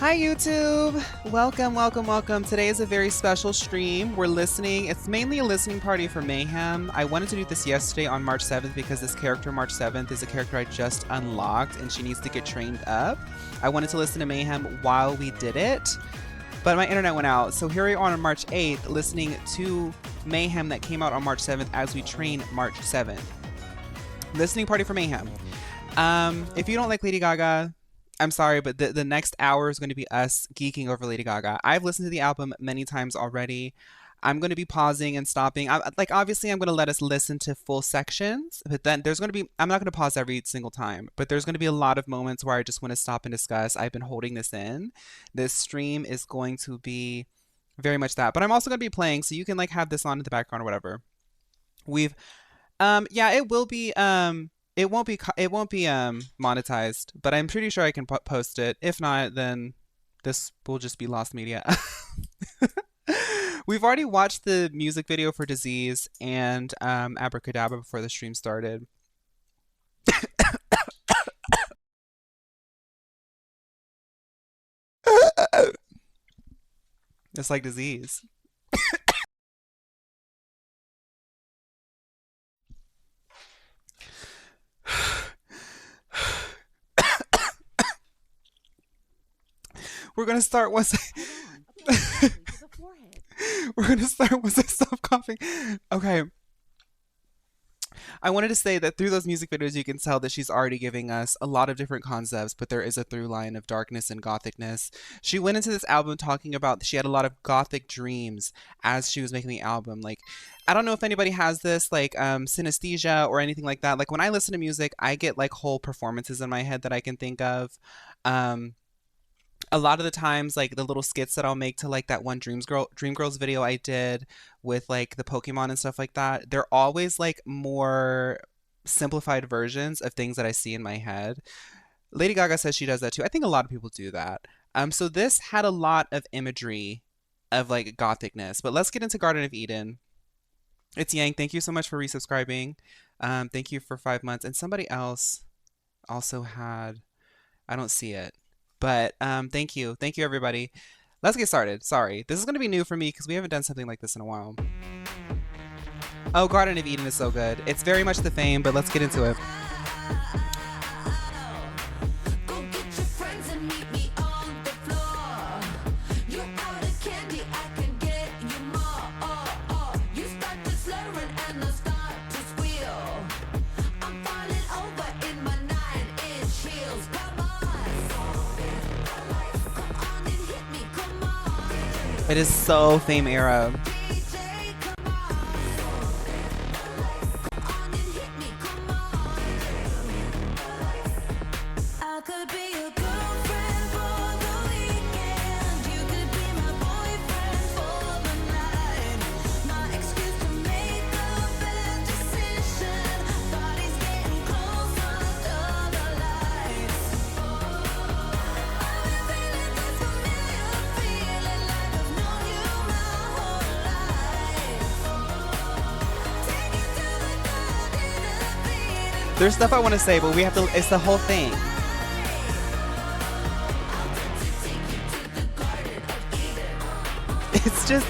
Hi YouTube! Welcome, welcome, welcome. Today is a very special stream. We're listening. It's mainly a listening party for Mayhem. I wanted to do this yesterday on March 7th because this character, March 7th, is a character I just unlocked and she needs to get trained up. I wanted to listen to Mayhem while we did it, but my internet went out. So here we are on March 8th listening to Mayhem that came out on March 7th as we train March 7th. Listening party for Mayhem. If you don't like Lady Gaga, I'm sorry, but the next hour is going to be us geeking over Lady Gaga. I've listened to the album many times already. I'm going to be pausing and stopping. Obviously, I'm going to let us listen to full sections, but then there's going to be, I'm not going to pause every single time, but there's going to be a lot of moments where I just want to stop and discuss. I've been holding this in. This stream is going to be very much that, but I'm also going to be playing, so you can like have this on in the background or whatever. Yeah, it will be, it won't be monetized, but I'm pretty sure I can post it. If not, then this will just be lost media. We've already watched the music video for Disease and Abracadabra before the stream started. It's like disease. We're gonna start once we're gonna start once I stop coughing. Okay. I wanted to say that through those music videos, you can tell that she's already giving us a lot of different concepts, but there is a through line of darkness and gothicness. She went into this album talking about she had a lot of gothic dreams as she was making the album. Like, I don't know if anybody has this, like synesthesia or anything like that. Like when I listen to music, I get like whole performances in my head that I can think of. Um, a lot of the times like the little skits that I'll make to like that one Dreamgirls video I did with like the Pokemon and stuff like that, they're always like more simplified versions of things that I see in my head. Lady Gaga says she does that too. I think a lot of people do that. So this had a lot of imagery of like gothicness, but let's get into Garden of Eden. It's Yang. Thank you so much for resubscribing. Thank you for 5 months. And somebody else also had, I don't see it. But thank you. Thank you, everybody. Let's get started. Sorry. This is going to be new for me because we haven't done something like this in a while. Oh, Garden of Eden is so good. It's very much the fame, but let's get into it. It is so fame era. There's stuff I want to say, but we have to, it's the whole thing. It's just,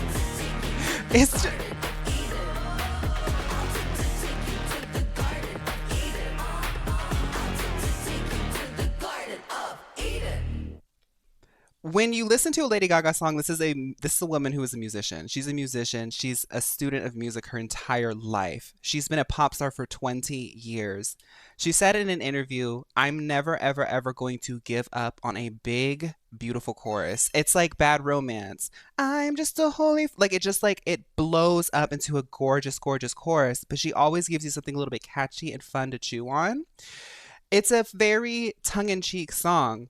when you listen to a Lady Gaga song, this is a woman who is a musician. She's a musician. She's a student of music her entire life. She's been a pop star for 20 years. She said in an interview, "I'm never ever ever going to give up on a big, beautiful chorus. It's like Bad Romance. I'm just a holy like it just like it blows up into a gorgeous, gorgeous chorus, but she always gives you something a little bit catchy and fun to chew on. It's a very tongue-in-cheek song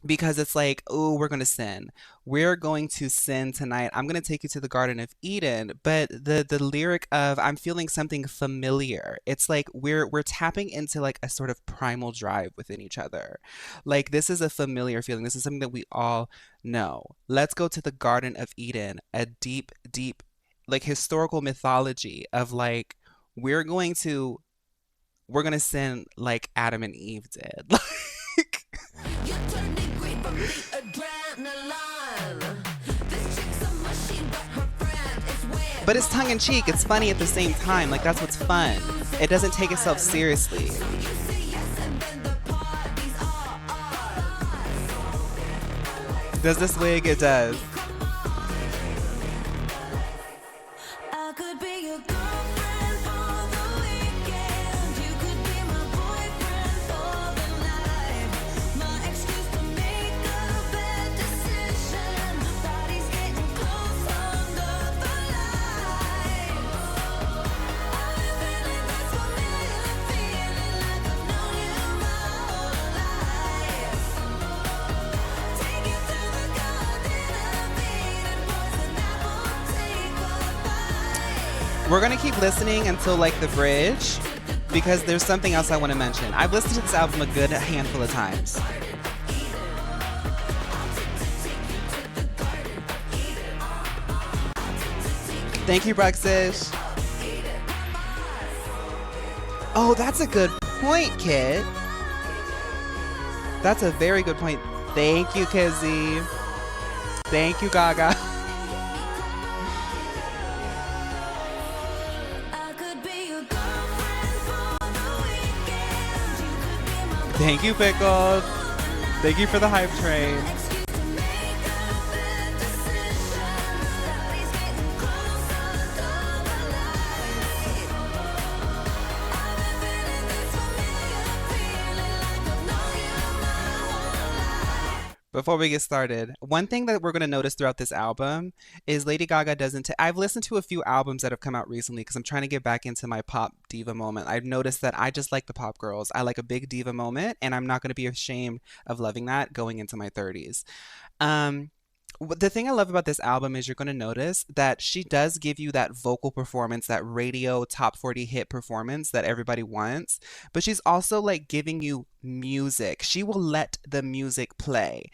because it's like, oh, we're going to sin. We're going to sin tonight. I'm going to take you to the Garden of Eden. But the lyric of I'm feeling something familiar. It's like we're tapping into like a sort of primal drive within each other. Like this is a familiar feeling. This is something that we all know. Let's go to the Garden of Eden, a deep, deep like historical mythology of like we're gonna sin like Adam and Eve did. Like But it's tongue in cheek. It's funny at the same time. Like, that's what's fun. It doesn't take itself seriously. Does this wig? It does. We're going to keep listening until like the bridge because there's something else I want to mention. I've listened to this album a good handful of times. Thank you, Brexish. Oh, that's a good point, Kit. That's a very good point. Thank you, Kizzy. Thank you, Gaga. Thank you, Pickles. Thank you for the hype train. Before we get started, one thing that we're going to notice throughout this album is Lady Gaga doesn't. I've listened to a few albums that have come out recently because I'm trying to get back into my pop diva moment. I've noticed that I just like the pop girls. I like a big diva moment, and I'm not going to be ashamed of loving that going into my 30s. The thing I love about this album is you're going to notice that she does give you that vocal performance, that radio top 40 hit performance that everybody wants, but she's also like giving you music. She will let the music play.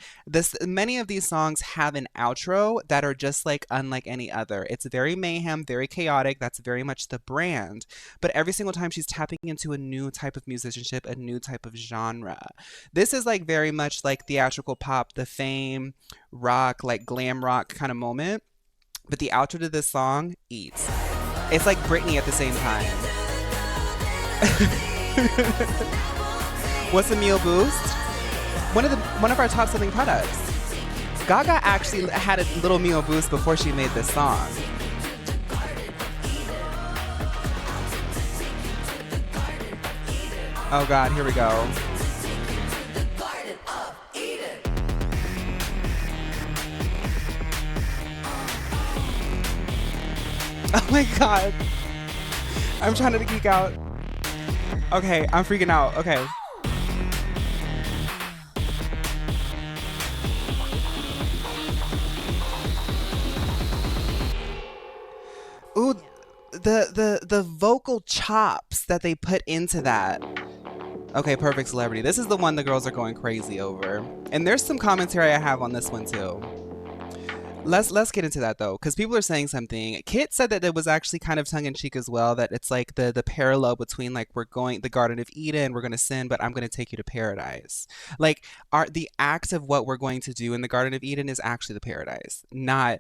Many of these songs have an outro that are just like unlike any other. It's very mayhem, very chaotic. That's very much the brand. But every single time she's tapping into a new type of musicianship, a new type of genre. This is like very much like theatrical pop, the fame, rock, like glam rock kind of moment. But the outro to this song eats. It's like Britney at the same time. What's a meal boost? One of our top selling products. Gaga actually had a little meal boost before she made this song. Oh God, here we go. Oh my God. I'm trying to geek out. Okay, I'm freaking out. Okay. Ooh, the vocal chops that they put into that. Okay, Perfect Celebrity. This is the one the girls are going crazy over. And there's some commentary I have on this one too. Let's get into that though, because people are saying something. Kit said that it was actually kind of tongue-in-cheek as well, that it's like the parallel between like we're going the Garden of Eden, we're going to sin, but I'm going to take you to paradise. Like the act of what we're going to do in the Garden of Eden is actually the paradise, not,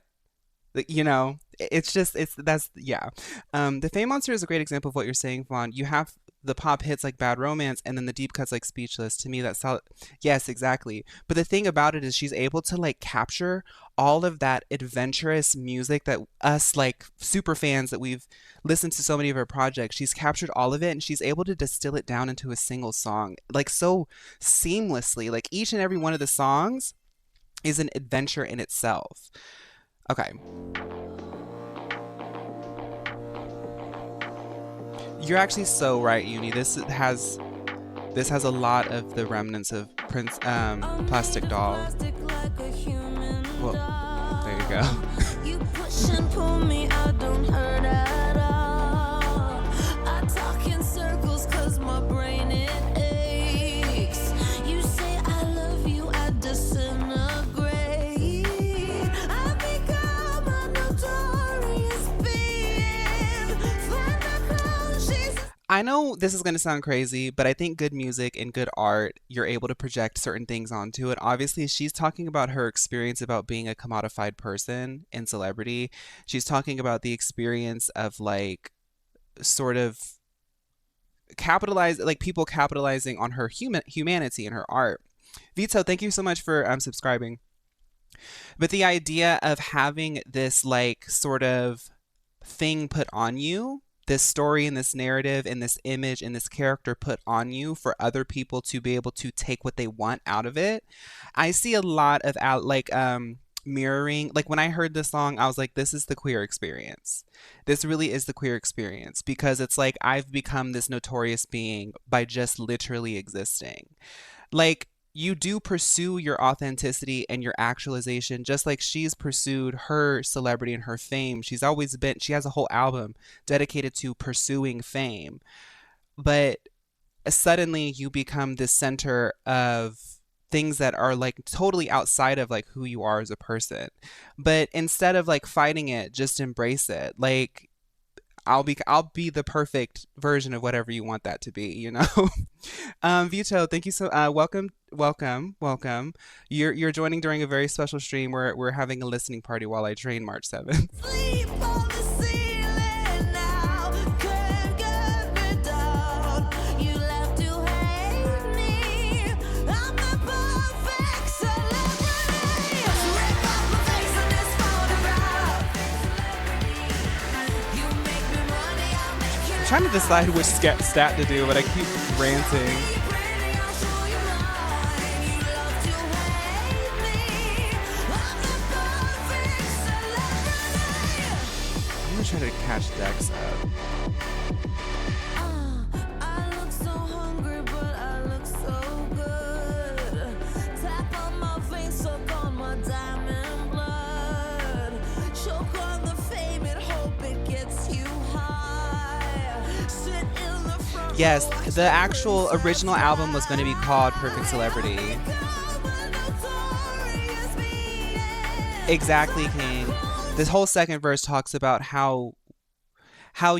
you know, yeah. The Fame Monster is a great example of what you're saying, Vaughn. You have the pop hits like Bad Romance and then the deep cuts like Speechless. To me, that's solid. Yes, exactly. But the thing about it is she's able to like capture all of that adventurous music that us like super fans that we've listened to so many of her projects, she's captured all of it and she's able to distill it down into a single song like so seamlessly. Like each and every one of the songs is an adventure in itself. Okay. You're actually so right, Uni. This has a lot of the remnants of Prince Plastic Doll. Well, there you go. You push and pull me, I don't hurt at all. I talk in circles 'cause my brain it aches. You say I love you, I disintegrate. I become a notorious being. I know this is going to sound crazy, but I think good music and good art, you're able to project certain things onto it. Obviously, she's talking about her experience about being a commodified person in celebrity. She's talking about the experience of like sort of capitalize like people capitalizing on her humanity and her art. Vito, thank you so much for subscribing. But the idea of having this like sort of thing put on you, this story and this narrative and this image and this character put on you for other people to be able to take what they want out of it. I see a lot of out like mirroring. Like when I heard this song, I was like, this is the queer experience. This really is the queer experience because it's like I've become this notorious being by just literally existing. Like you do pursue your authenticity and your actualization just like she's pursued her celebrity and her fame. She has a whole album dedicated to pursuing fame. But suddenly you become the center of things that are like totally outside of like who you are as a person. But instead of like fighting it, just embrace it. Like I'll be the perfect version of whatever you want that to be, you know? Vito, thank you so welcome. You're joining during a very special stream where we're having a listening party while I train March 7th. Sleep on the ceiling now, can't get me down. You love to hate me. I'm the perfect celebrity. Rip off my face in this photograph. You make me money, I'll make you. I'm trying to decide which stat to do, but I keep ranting. I'm gonna try to catch Dex up. I look so hungry, but I look so good. Tap on my veins, soak on my diamond blood. Choke on the fame and hope it gets you high. Sit in the front. Yes, the actual original album was going to be called Perfect Celebrity. Exactly, King. This whole second verse talks about how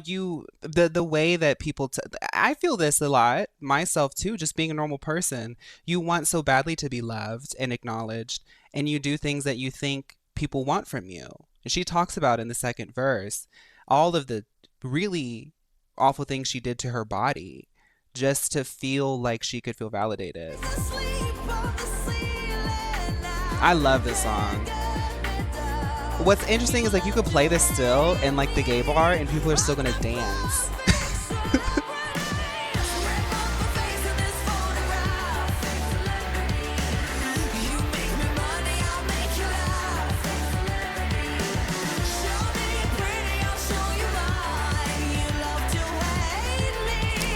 you the way that people I feel this a lot myself too, just being a normal person. You want so badly to be loved and acknowledged, and you do things that you think people want from you. And she talks about in the second verse all of the really awful things she did to her body just to feel like she could feel validated. I love this song. What's interesting is like you could play this still in like the gay bar and people are still gonna dance.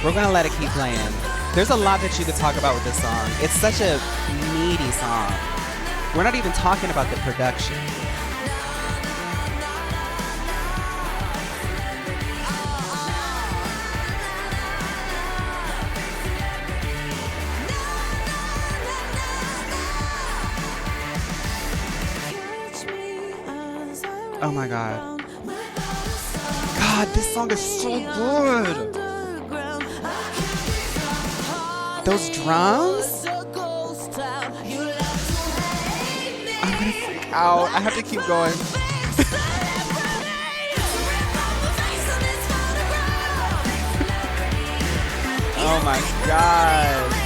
We're gonna let it keep playing. There's a lot that you could talk about with this song. It's such a meaty song. We're not even talking about the production. Oh my god. God, this song is so good. Those drums? I'm gonna freak out. I have to keep going. Oh my god.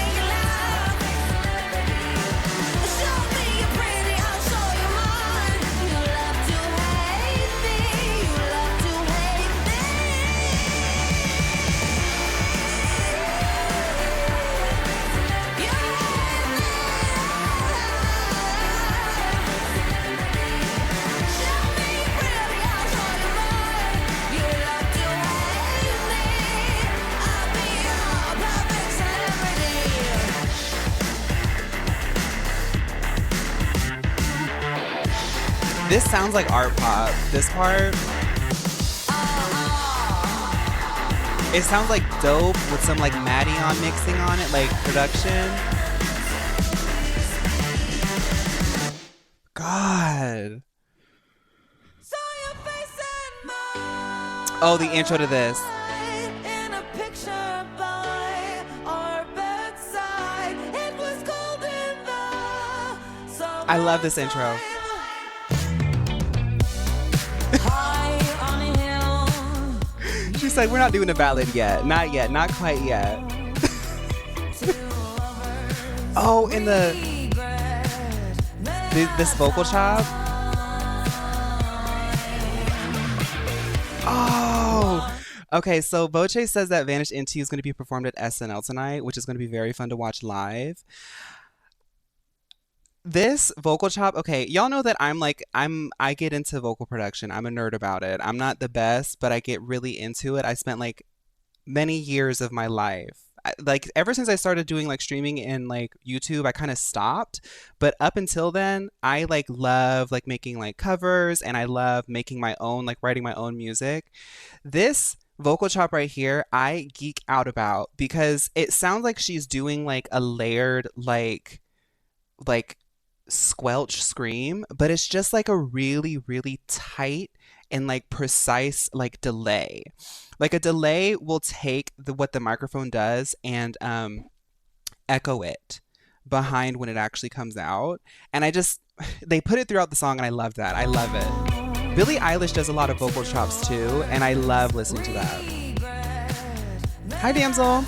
This sounds like art pop. This part. It sounds like dope with some like Maddie on mixing on it, like production. God. Oh, the intro to this. I love this intro. She's like, we're not doing a ballad yet. Not yet. Not quite yet. Oh, in this vocal chop. Oh, okay. So Boche says that Vanish Into You is going to be performed at SNL tonight, which is going to be very fun to watch live. This vocal chop, okay, y'all know that I get into vocal production. I'm a nerd about it. I'm not the best, but I get really into it. I spent like many years of my life. Like ever since I started doing like streaming and like YouTube, I kind of stopped. But up until then, I like love like making like covers and I love making my own like writing my own music. This vocal chop right here, I geek out about because it sounds like she's doing like a layered like squelch scream, but it's just like a really, really tight and like precise like delay. Like a delay will take what the microphone does and echo it behind when it actually comes out. And I just they put it throughout the song and I love that. I love it. Billie Eilish does a lot of vocal chops too, and I love listening to that. Hi, damsel.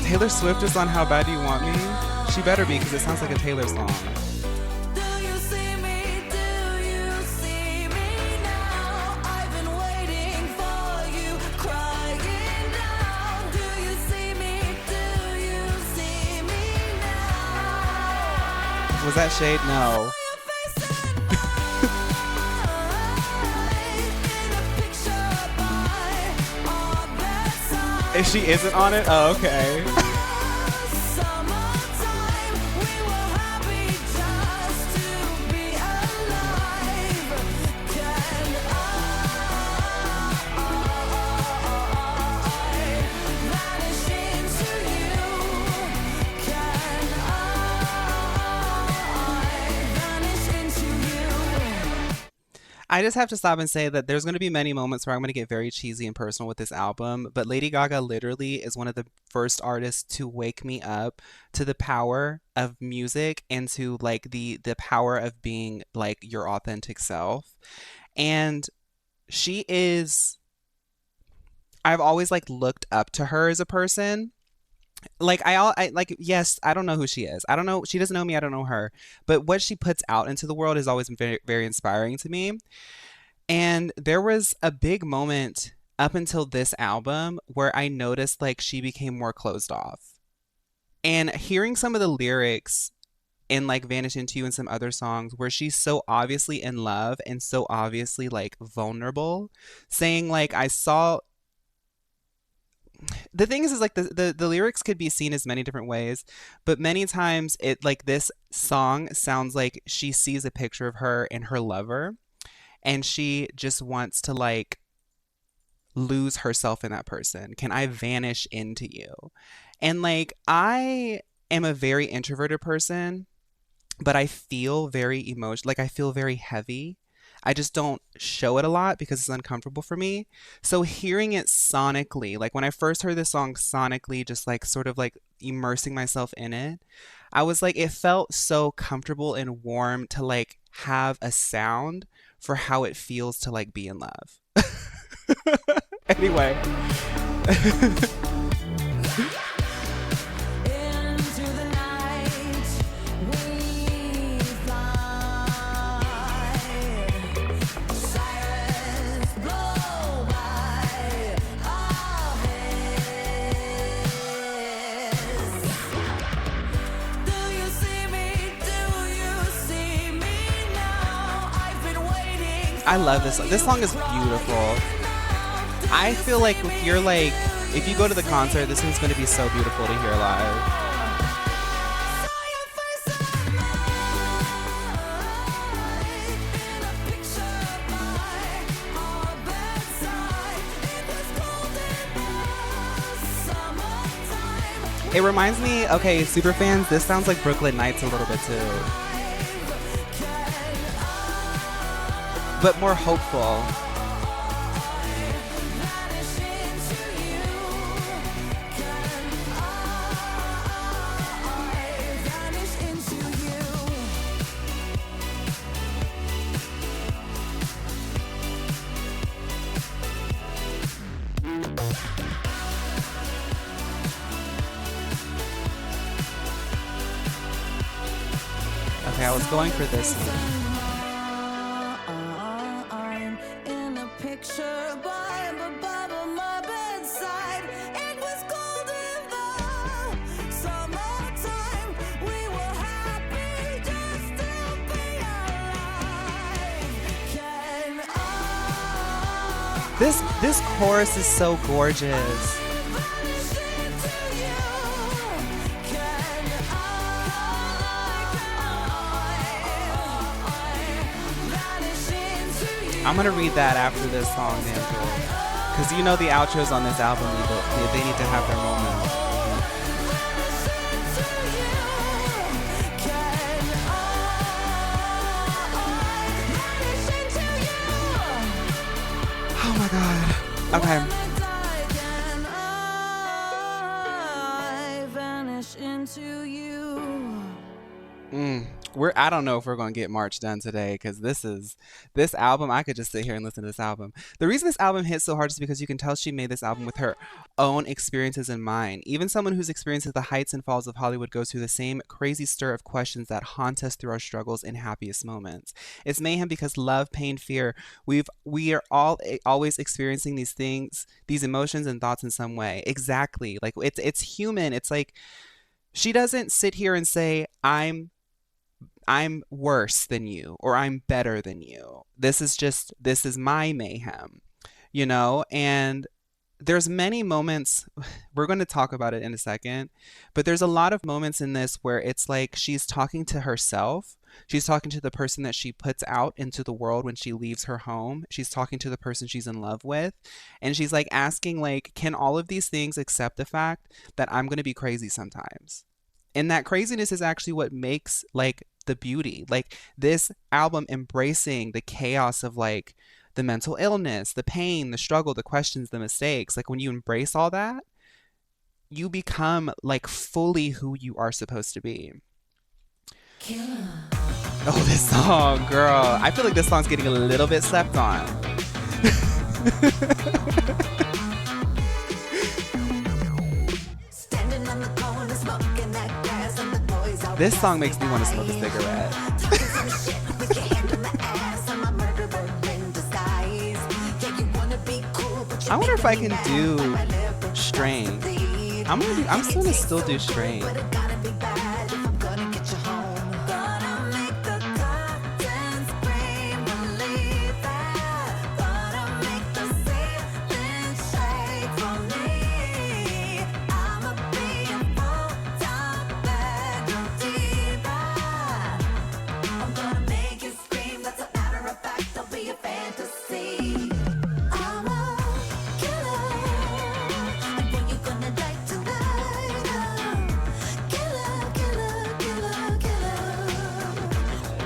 Taylor Swift is on How Bad Do You Want Me? She better be because it sounds like a Taylor song. Was that shade? No. If she isn't on it, oh, okay. I just have to stop and say that there's going to be many moments where I'm going to get very cheesy and personal with this album, but Lady Gaga literally is one of the first artists to wake me up to the power of music and to like the power of being like your authentic self. And she is I've always like looked up to her as a person. Like I like yes, I don't know who she is. I don't know, she doesn't know me, I don't know her. But what she puts out into the world has always been very, very inspiring to me. And there was a big moment up until this album where I noticed like she became more closed off. And hearing some of the lyrics in like Vanish Into You and some other songs where she's so obviously in love and so obviously like vulnerable, saying like I saw the thing is like the lyrics could be seen as many different ways, but many times it like this song sounds like she sees a picture of her and her lover and she just wants to like lose herself in that person. Can I vanish into you? And like I am a very introverted person, but I feel very emotional. Like I feel very heavy. I just don't show it a lot because it's uncomfortable for me. So hearing it sonically, like when I first heard this song sonically, just like sort of like immersing myself in it, I was like, it felt so comfortable and warm to like have a sound for how it feels to like be in love. Anyway. I love this song. This song is beautiful. I feel like if you're like, if you go to the concert, this is going to be so beautiful to hear live. It reminds me, okay, super fans, this sounds like Brooklyn Nights a little bit too, but more hopeful. Okay, I was going for this one. I'm in a picture by my bedside. It was cold in the summertime. We were happy just to be alive. Can This chorus is so gorgeous. vanish into you? Can vanish into you? I'm gonna read that after this song, Angel, because you know the outros on this album they need to have their moment. Oh my god. Okay. Vanish into you. I don't know if we're gonna get March done today, because this album, I could just sit here and listen to this album. The reason this album hits so hard is because you can tell she made this album with her own experiences in mind. Even someone who's experienced the heights and falls of Hollywood goes through the same crazy stir of questions that haunt us through our struggles and happiest moments. It's mayhem because love, pain, fear, we are all always experiencing these things, these emotions and thoughts in some way. Exactly. Like it's human. It's like she doesn't sit here and say, I'm worse than you or I'm better than you. This is my mayhem, you know? And there's many moments, we're going to talk about it in a second, but there's a lot of moments in this where it's like she's talking to herself. She's talking to the person that she puts out into the world when she leaves her home. She's talking to the person she's in love with. And she's like asking, like, can all of these things accept the fact that I'm going to be crazy sometimes? And that craziness is actually what makes like the beauty. Like this album embracing the chaos of like the mental illness, the pain, the struggle, the questions, the mistakes. Like when you embrace all that, you become like fully who you are supposed to be. Killer. Oh, this song, girl. I feel like this song's getting a little bit slept on. Standing on the corner, smoking that gas, and the boys out This song makes me want to smoke a cigarette. talking some shit with your hand on the ass. I'm a murderer in disguise. Yeah, you wanna be cool, but you I wonder if I can making me do mad. My lip Strain. bleed. I'm gonna still do Strain. But it gotta be bad if I'm gonna get you home. Gonna make the curtains scream, believe that. Gonna make the ceiling shake for me. I'ma be a full-time bedroom diva. I'm gonna make you scream, that's a matter of fact. I'll be a fantasy. I'm a killer. And when you gonna die tonight? Killer, killer, killer, killer.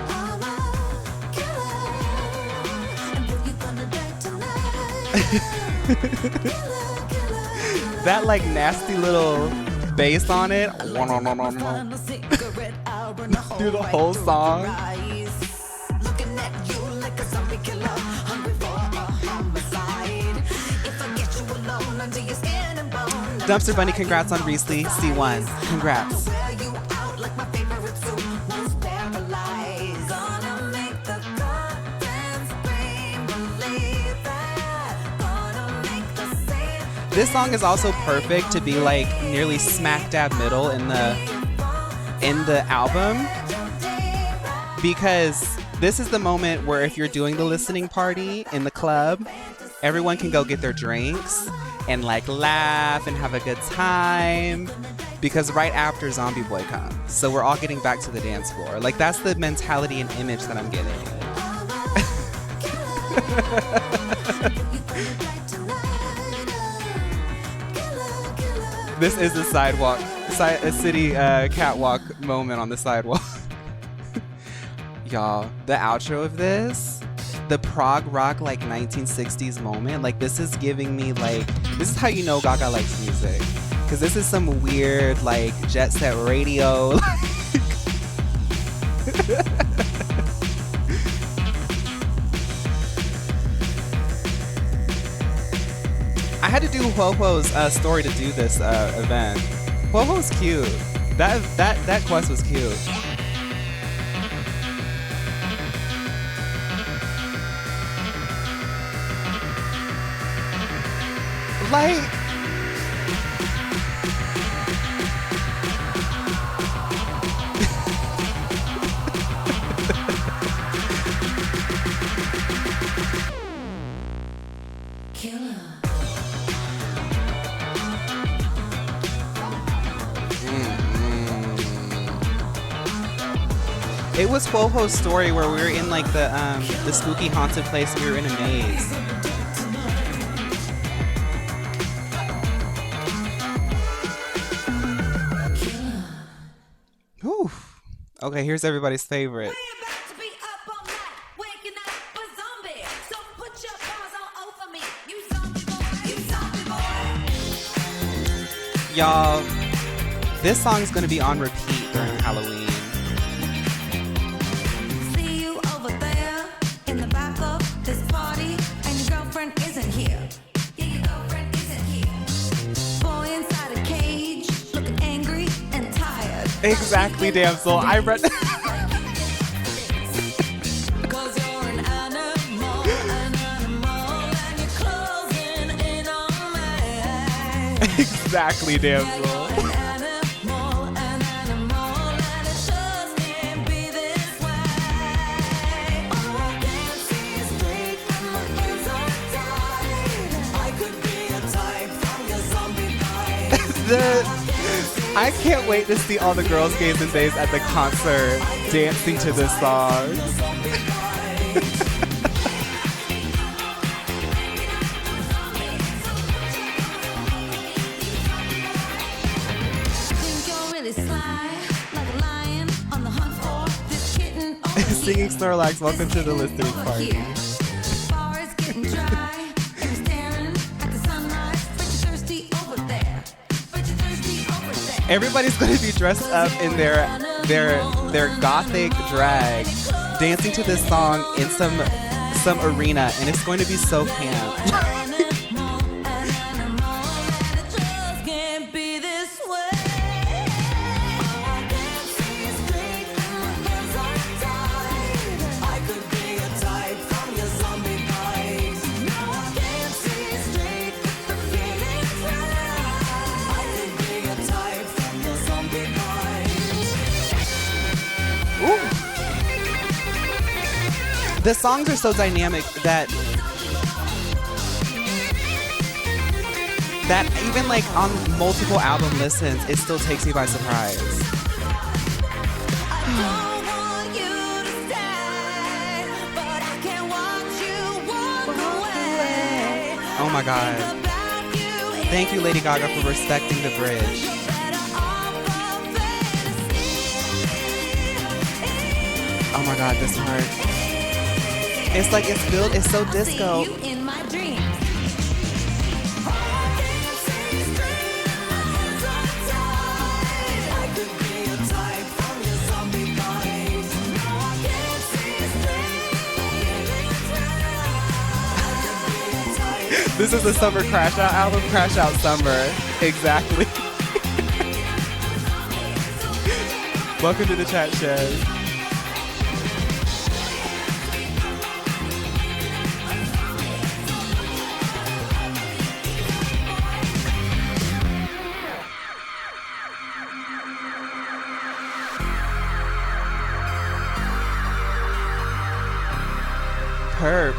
I'm a killer. And when you gonna die tonight? Killer, killer. That like nasty little bass on it. Find a cigarette, I'll burn a hole Through the right whole through song. your eyes. Looking at you like a zombie killer, hungry for a homicide. If I get you alone under your skin and bone, Dumpster Bunny, congrats on Riesly. C1. Congrats. wear you out like my favorite suit. Who's paralyzed? Gonna make the curtains scream, believe that. Gonna make the same. This song is also perfect to be like nearly smack dab middle in the album, because this is the moment where if you're doing the listening party in the club, everyone can go get their drinks and like laugh and have a good time, because right after Zombie Boy comes. So we're all getting back to the dance floor. Like that's the mentality and image that I'm getting. This is the sidewalk a city catwalk moment on the sidewalk. Y'all, the outro of this, the prog rock like 1960s moment, like this is giving me like, this is how you know Gaga likes music. Cause this is some weird like jet set radio. I had to do Huohuo's story to do this event. Huohuo's cute. That quest was cute. Like, it was Huohuo's story where we were in like the spooky haunted place and we were in a maze. Whew. Okay, here's everybody's favorite. Y'all, this song's gonna be on repeat during Halloween. See you over there in the back of this party, and your girlfriend isn't here. Yeah, your girlfriend isn't here. Boy inside a cage, looking angry and tired. Exactly, damsel. I read. Cause you're an animal, and you're closing in on me. Exactly, damsel. I can't wait to see all the girls, gays, and days at the concert dancing to this song. Singing Snorlax, welcome to the listening party. Everybody's going to be dressed up in their gothic drag, dancing to this song in some arena, and it's going to be so camp. The songs are so dynamic that even like on multiple album listens, it still takes me by surprise. Oh my God. Thank you, Lady Gaga, for respecting the bridge. Oh my God, this part. It's like it's built, it's so disco. This is the Summer Crash Out album, Crash Out Summer. Exactly. Welcome to the chat shed. Perp,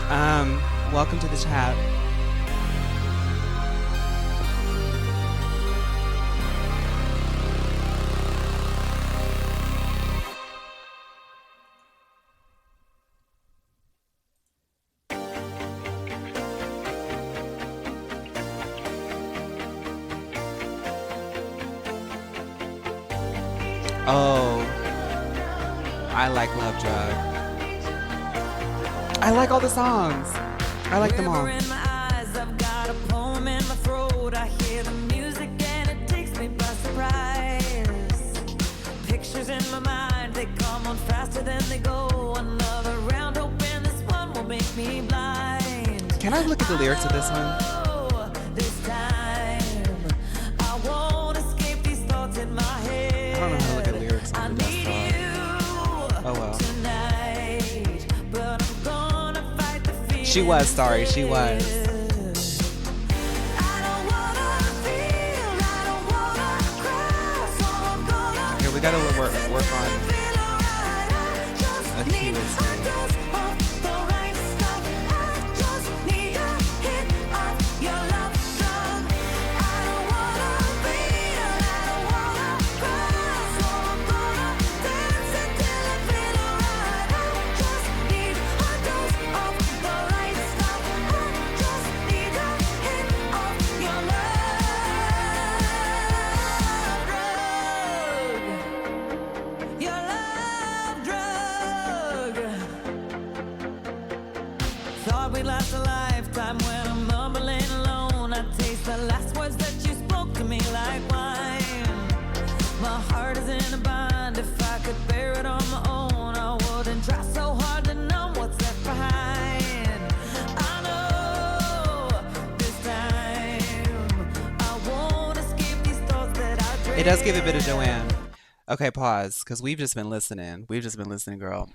welcome to the chat. Oh, I like Love Drug. I like all the songs. I like them River all. in my eyes, I've got a poem in my throat. I hear the music and it takes me by surprise. Pictures in my mind, they come on faster than they go. Another round, hoping this one will make me blind. Can I look at the I lyrics of this one? know this time I won't escape these thoughts in my I don't know how to look at head. lyrics on I your need desktop. Oh you well. tonight, but I'm gonna fight the She feeling was, sorry, she was. instead. I don't wanna feel, I don't wanna cry, so I'm Here, we gonna gotta dance work until I on feel alright. I a just key need with a me. dose of the right stuff. I just need a hit of your love drug. I don't wanna feel, I don't wanna cry, so I'm gonna dance until I feel alright. I just need a dose of the right stuff. I just need a hit of your love drug. Thought we'd last a lifetime when I'm mumbling alone. I taste the last words that you spoke to me like wine. My heart is in a bind. If I could bear it on my own, I wouldn't try so hard to numb what's left behind. I know this time I won't escape these thoughts that I It does give a bit of dread. Joanne. Okay, pause, because we've just been listening. We've just been listening, girl.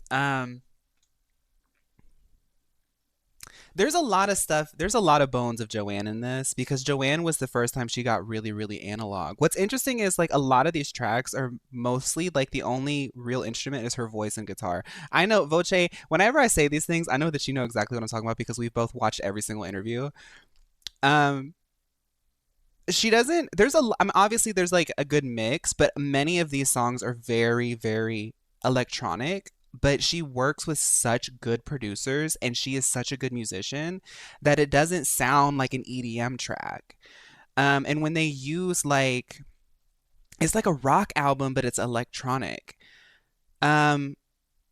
There's a lot of stuff. There's a lot of bones of Joanne in this because Joanne was the first time she got really, really analog. What's interesting is like a lot of these tracks are mostly like the only real instrument is her voice and guitar. I know Voce, whenever I say these things, I know that you know exactly what I'm talking about because we've both watched every single interview. Um, she doesn't, I mean, obviously there's like a good mix, but many of these songs are very, very electronic. But she works with such good producers and she is such a good musician that it doesn't sound like an EDM track. And when they use like, it's like a rock album, but it's electronic. Um,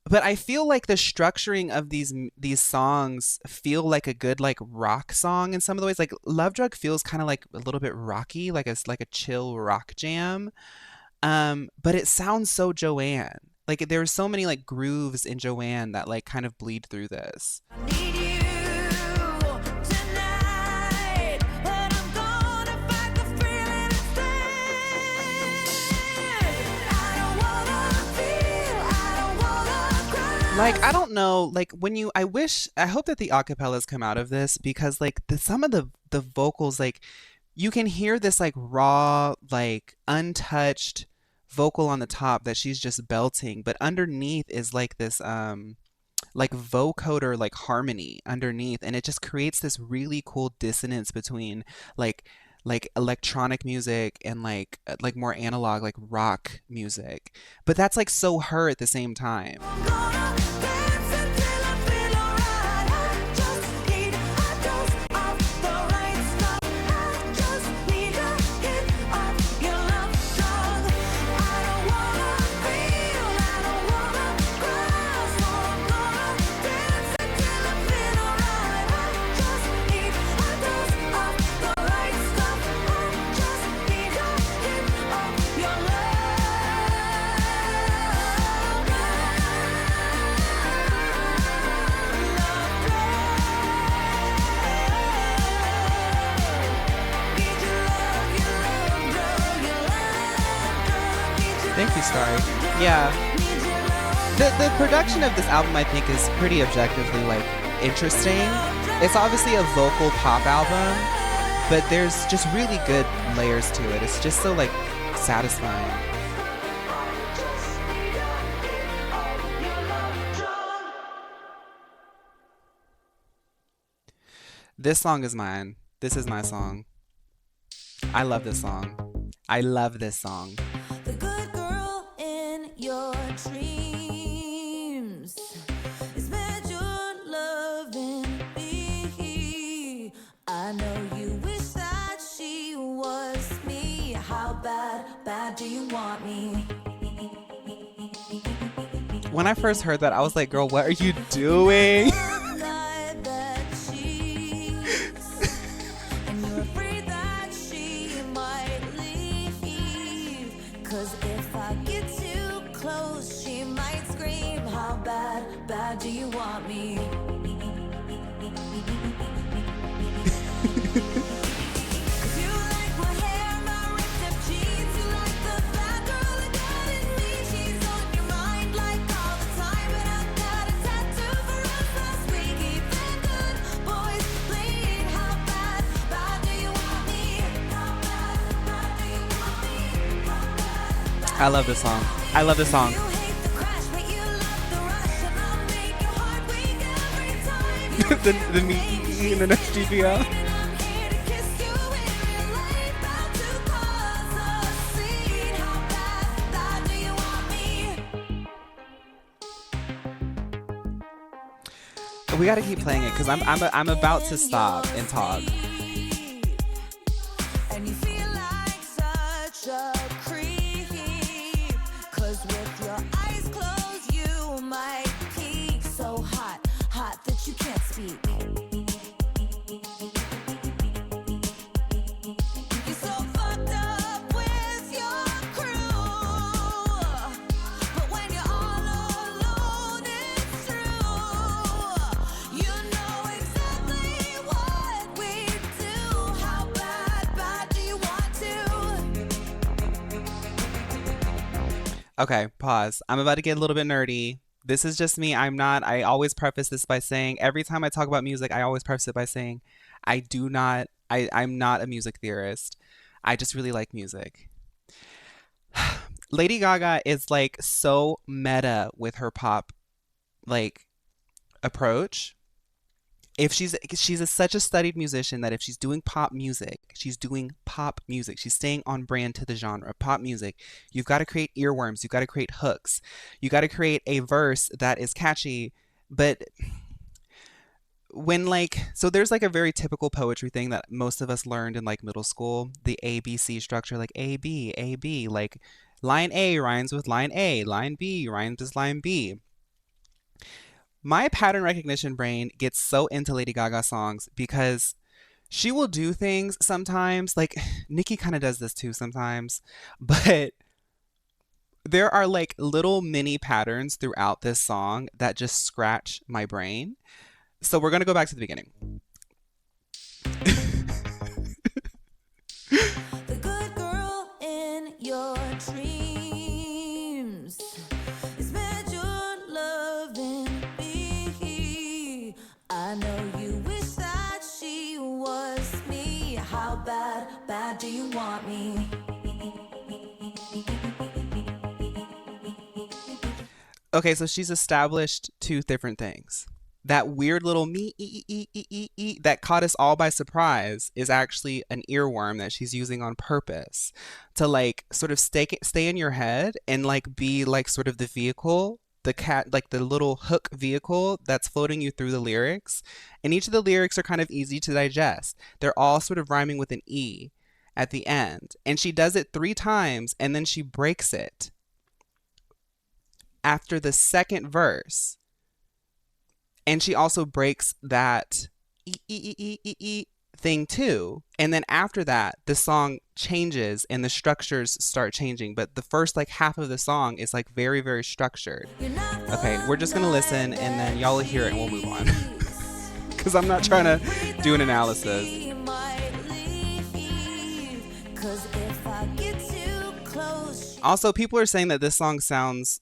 but I feel like the structuring of these songs feel like a good like rock song in some of the ways. Like Love Drug feels kind of like a little bit rocky, like a chill rock jam. But it sounds so Joanne. Like there's so many like grooves in Joanne that like kind of bleed through this. I need you tonight, but I'm gonna fight the feeling instead. I don't wanna feel, I don't wanna Like cry. I don't know, like when you I hope that the acapellas come out of this because like some of the vocals like you can hear this like raw like untouched vocal on the top that she's just belting, but underneath is like this like vocoder like harmony underneath and it just creates this really cool dissonance between like electronic music and like more analog like rock music, but that's like so her at the same time. I'm gonna dance until I feel alright. I just need a dose of the right stuff. I just need a hit of your love drug. I don't wanna feel, I don't wanna cry, so I'm gonna dance until I feel alright. I just need a dose of the right stuff. I just need a hit of your love. Thank you, Starry. Yeah, the production of this album I think is pretty objectively like interesting. It's obviously a vocal pop album, but there's just really good layers to it. It's just so like satisfying. This song is mine. This is my song. I love this song. I love this song. The good girl in your dreams is meant your loving me. I know you wish that she was me. How bad, bad do you want me? When I first heard that, I was like, girl, what are you doing? The guy that cheats, and you're afraid that she might leave. 'Cause if I get too close, she might scream. How bad, bad do you want me? You like my hair, my ripped up jeans. You like the bad girl I got in me. She's on your mind like all the time. And I got a tattoo for us last week. Even good boys bleed. How bad, bad do you want me? How bad, bad do you want me? How bad, I love this song. I love this song. you hate the crash, but you love the rush. And I'll make your heart weak every time. You the meat in the next GPO. and I'm here to kiss you in your late, about to cause a scene. How bad, bad do you want me? We got to keep playing it because I'm about to stop and talk. And you feel like such a creep. 'Cause with your eyes closed, you might peek. So hot, hot that you can't speak. You're so fucked up with your crew. But when you're all alone, it's true. You know exactly what we do. How bad, bad do you want to? Okay, pause. I'm about to get a little bit nerdy. This is just me. I always preface this by saying, every time I talk about music, I always preface it by saying, I'm not a music theorist. I just really like music. Lady Gaga is like so meta with her pop like approach. If such a studied musician that if she's doing pop music, she's doing pop music. She's staying on brand to the genre. Pop music. You've got to create earworms. You've got to create hooks. You got to create a verse that is catchy. But when so there's like a very typical poetry thing that most of us learned in like middle school, the ABC structure, like A B A B, like line A rhymes with line A, line B rhymes with line B. My pattern recognition brain gets so into Lady Gaga songs because she will do things sometimes, like Nicki kind of does this too sometimes, but there are like little mini patterns throughout this song that just scratch my brain. So we're going to go back to the beginning. The good girl in your dreams is meant your loving me. I know you wish that she was me. How bad, bad do you want me? Okay, so she's established two different things. That weird little that caught us all by surprise is actually an earworm that she's using on purpose to like sort of stay in your head and like be like sort of the vehicle, the cat, like the little hook vehicle that's floating you through the lyrics. And each of the lyrics are kind of easy to digest. They're all sort of rhyming with an E at the end. And she does it 3 times and then she breaks it after the second verse. And she also breaks that thing too. And then after that, the song changes and the structures start changing. But the first like half of the song is like very, very structured. Okay, we're just gonna listen and then y'all will hear it and we'll move on. Because I'm not trying to do an analysis. Also, people are saying that this song sounds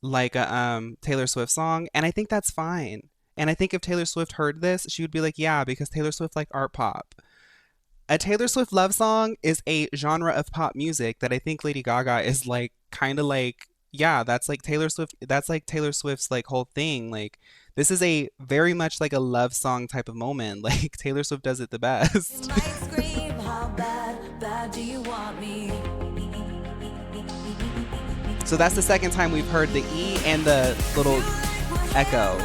like a Taylor Swift song, and I think that's fine. And I think if Taylor Swift heard this, she would be like, yeah, because Taylor Swift like art pop. A Taylor Swift love song is a genre of pop music that I think Lady Gaga is like kind of like, yeah, that's like Taylor Swift, that's like Taylor Swift's like whole thing. Like this is a very much like a love song type of moment. Like Taylor Swift does it the best. Scream, how bad, bad do you want me? So that's the second time we've heard the E and the little echo.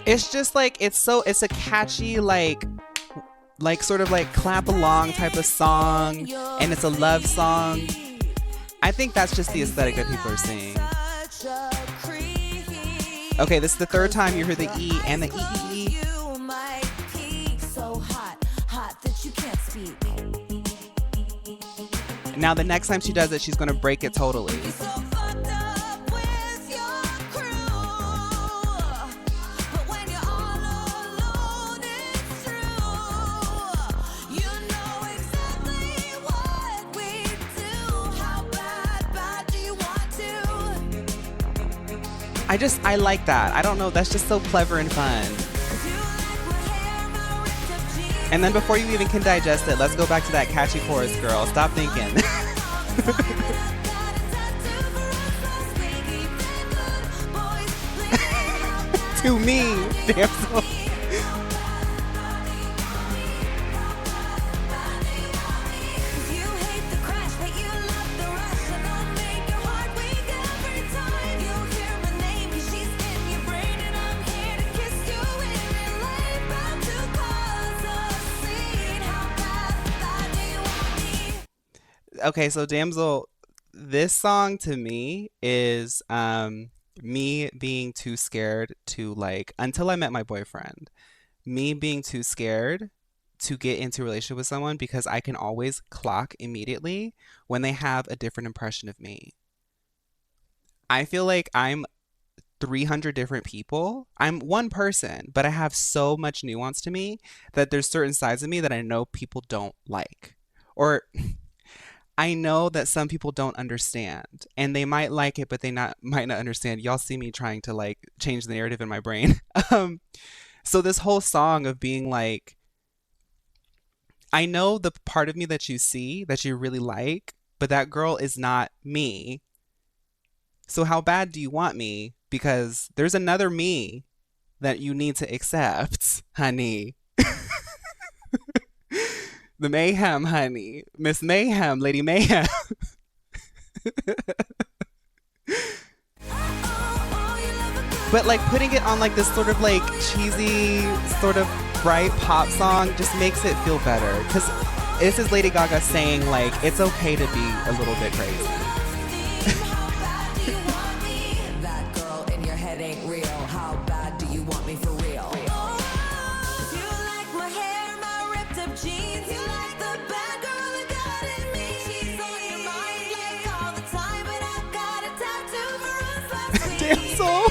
It's just like it's a catchy like sort of like clap along type of song, and it's a love song. I think that's just the aesthetic that people are seeing. Okay, this is the third time you heard the E and the E. Now the next time she does it, she's gonna break it totally. I like that. I don't know, that's just so clever and fun. And then before you even can digest it, let's go back to that catchy chorus, girl. Stop thinking. To me, damsel. Okay, so damsel, this song to me is me being too scared to like until I met my boyfriend. Me being too scared to get into a relationship with someone because I can always clock immediately when they have a different impression of me. I feel like I'm 300 different people. I'm one person, but I have so much nuance to me that there's certain sides of me that I know people don't like. Or I know that some people don't understand and they might like it, but they might not understand. Y'all see me trying to like change the narrative in my brain. So this whole song of being like, I know the part of me that you see that you really like, but that girl is not me. So how bad do you want me? Because there's another me that you need to accept, honey. The Mayhem, honey. Miss Mayhem, Lady Mayhem. But like putting it on like this sort of like cheesy, sort of bright pop song just makes it feel better. Because this is Lady Gaga saying like it's okay to be a little bit crazy. That girl in your head ain't real. How bad do you want me for real? You like my hair, my ripped up jeans. You like the bad girl that got in me. She's on your mind like all the time, but I got a tattoo for us last week. Damn soul.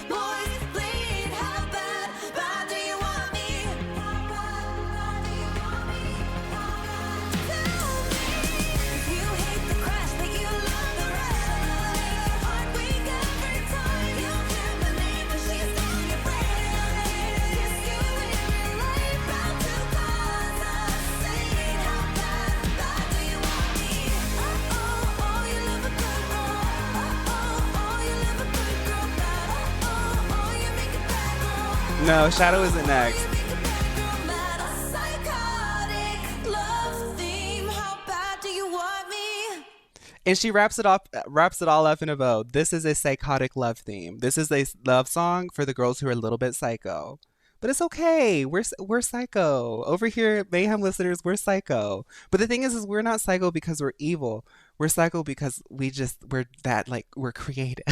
Boys, please, how bad do you want me? How bad do you want me? Tell me if you hate the crash, but you love the rush. Heartbreak every time you hear my name, but she's on your brain. Kiss you in real life, bound to cause a scene. How bad do you want me? Oh, you love a good girl. Oh, you love a good girl. Oh, you make a bad girl. No, Shadow isn't next. You make a bad girl mad. A psychotic love theme. How bad do you want me? And she wraps it all up in a bow. This is a psychotic love theme. This is a love song for the girls who are a little bit psycho. But it's okay. We're psycho. Over here, Mayhem listeners, we're psycho. But the thing is we're not psycho because we're evil. We're psycho because we're that like we're creative.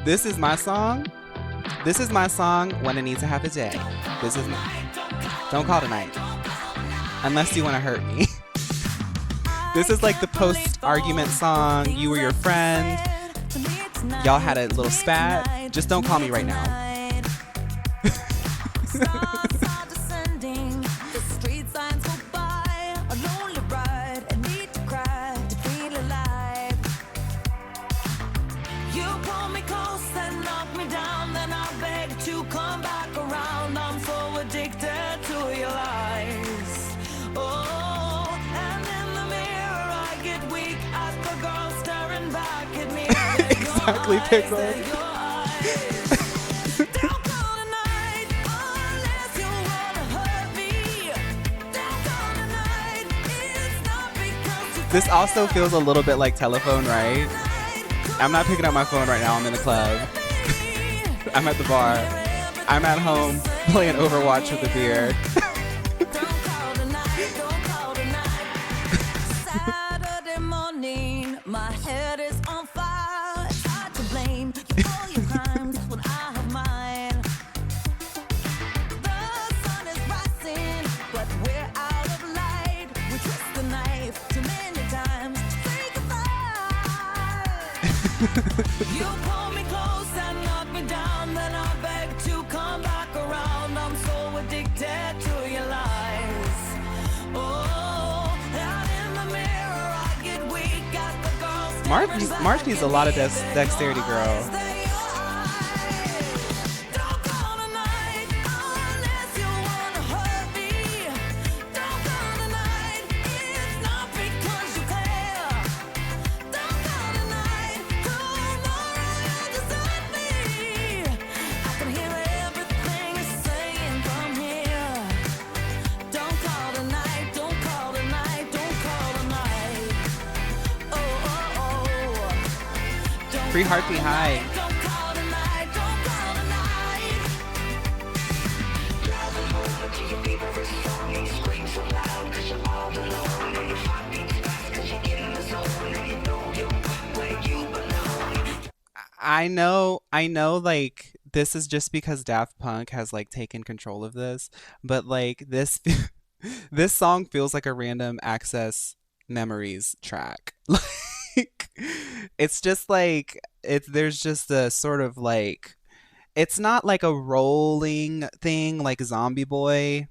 This is my song. This is my song when I need to have a day. This is Don't call tonight. Unless you want to hurt me. This is like the post-argument song. You or your friend. Y'all had a little spat. Just don't call me right now. Stars are descending, the street signs go by. A lonely bride, I need to cry to feel alive. You pull me close and knock me down, then I beg to come back around. I'm so addicted to your lies. Oh, and in the mirror I get weak as the girl staring back at me. Exactly, Pickle. Don't call tonight unless you wanna hurt me. Don't call tonight. It's not because you This also feels a little bit like Telephone, right? I'm not picking up my phone right now. I'm in the club. I'm at the bar. I'm at home playing Overwatch with a beer. Saturday morning, my head is on fire. It's hard to blame you for your crimes when I have mine. The sun is rising, but we're out of light. We twist the knife too many times to say goodbye. You pull me close and knock me down, then I beg to come back around. I'm so addicted to your lies. Oh, out in the mirror, I get weak at the girls staring back March needs a lot of dexterity, girl. Don't call tonight unless you wanna hurt me. Don't call tonight, it's not because you care. Don't call tonight, tomorrow you'll desert me. I can hear everything you're saying from here. Don't call tonight, don't call tonight, don't call tonight. Oh, oh, oh. Don't Free call Heartbeat High. tonight, don't call tonight, don't call tonight. I know, like, this is just because Daft Punk has, like, taken control of this, but, like, this, this song feels like a random Access Memories track. Like, it's just like, there's just a sort of, like, it's not like a rolling thing like Zombie Boy.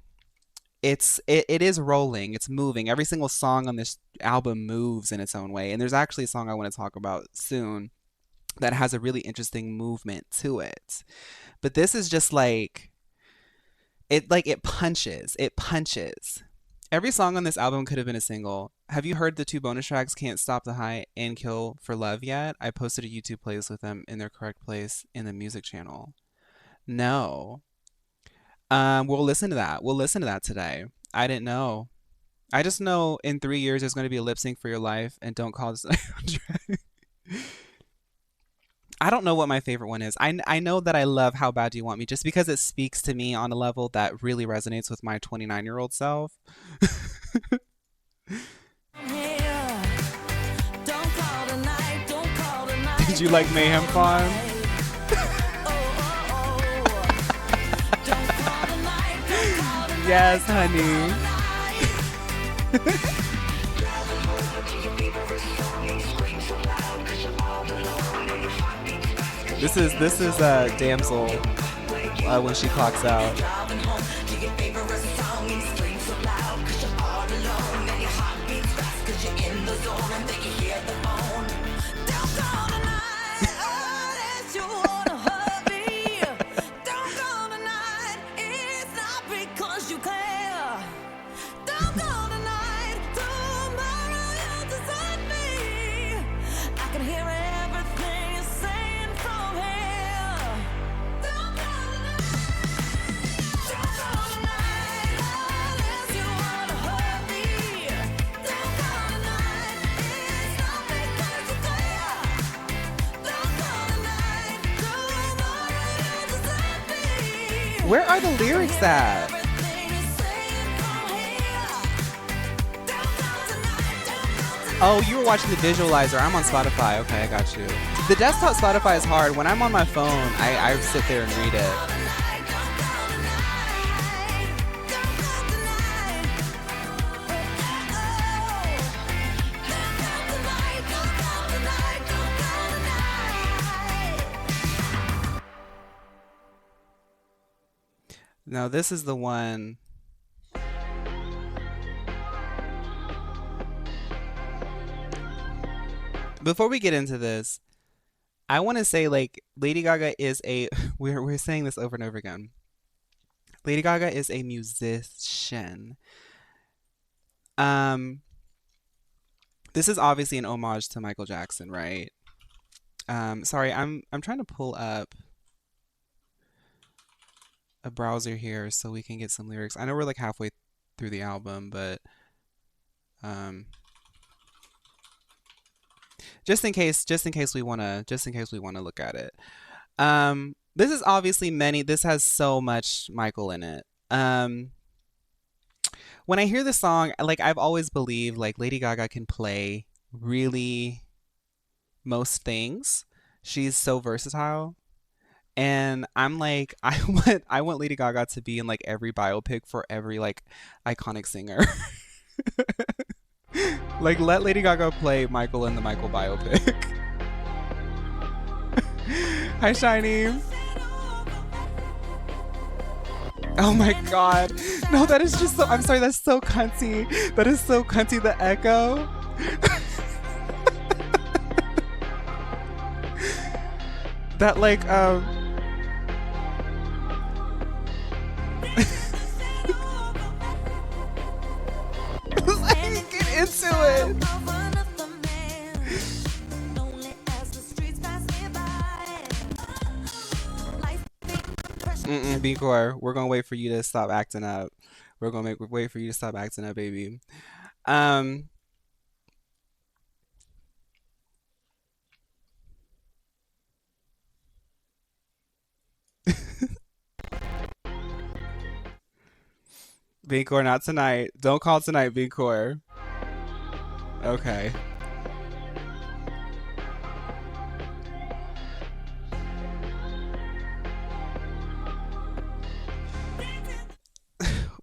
It is rolling, it's moving. Every single song on this album moves in its own way, and there's actually a song I want to talk about soon that has a really interesting movement to it. But this is just like it punches. It punches. Every song on this album could have been a single. Have you heard the two bonus tracks Can't Stop the High and Kill for Love yet? I posted a YouTube playlist with them in their correct place in the music channel. No. We'll listen to that. We'll listen to that today. I didn't know. I just know in 3 years there's going to be a lip sync for your life and don't call this. I don't know what my favorite one is. I know that I love How Bad Do You Want Me just because it speaks to me on a level that really resonates with my 29-year-old self. Here. Don't call tonight, don't call tonight. Did you like Mayhem Phaun? Oh, oh, oh. Don't call tonight, don't call tonight. Yes, honey. This is Damsel when she clocks out. Driving home to your favorite song. You scream so loud 'cause you're all alone. And your heart beats fast 'cause you're in the zone. And then you hear the phone. Don't call tonight unless you wanna hurt me. Don't call tonight, it's not because you care. Don't call tonight, tomorrow you'll desert me. I can hear everything you're saying from here. Don't call tonight, don't call tonight unless you wanna hurt me. Don't call tonight, it's not because you care. Don't call tonight, tomorrow you'll desert me. Where are the lyrics at? Everything you're saying from here. Don't call tonight, don't call tonight. Oh, you were watching the visualizer. I'm on Spotify. Okay, I got you. The desktop Spotify is hard. When I'm on my phone, I sit there and read it. Now, this is the one. Before we get into this, I want to say, like, Lady Gaga is a we're saying this over and over again. Lady Gaga is a musician. Um this is obviously an homage to Michael Jackson, right? Sorry, I'm trying to pull up a browser here so we can get some lyrics. I know we're like halfway through the album, but um just in case we wanna look at it. This is obviously many. This has so much Michael in it. When I hear the song, like I've always believed, like Lady Gaga can play really most things. She's so versatile. And I'm like, I want Lady Gaga to be in like every biopic for every like iconic singer. Like let Lady Gaga play Michael in the Michael biopic. Hi Shiny. Oh my god. No, that is just so I'm sorry, that's so cunty. That is so cunty, the echo. That like get into it. Mm-mm, B Core, we're gonna wait for you to stop acting up. We're gonna wait for you to stop acting up, baby. Um, B Core, not tonight. Don't call tonight, B Core. Okay.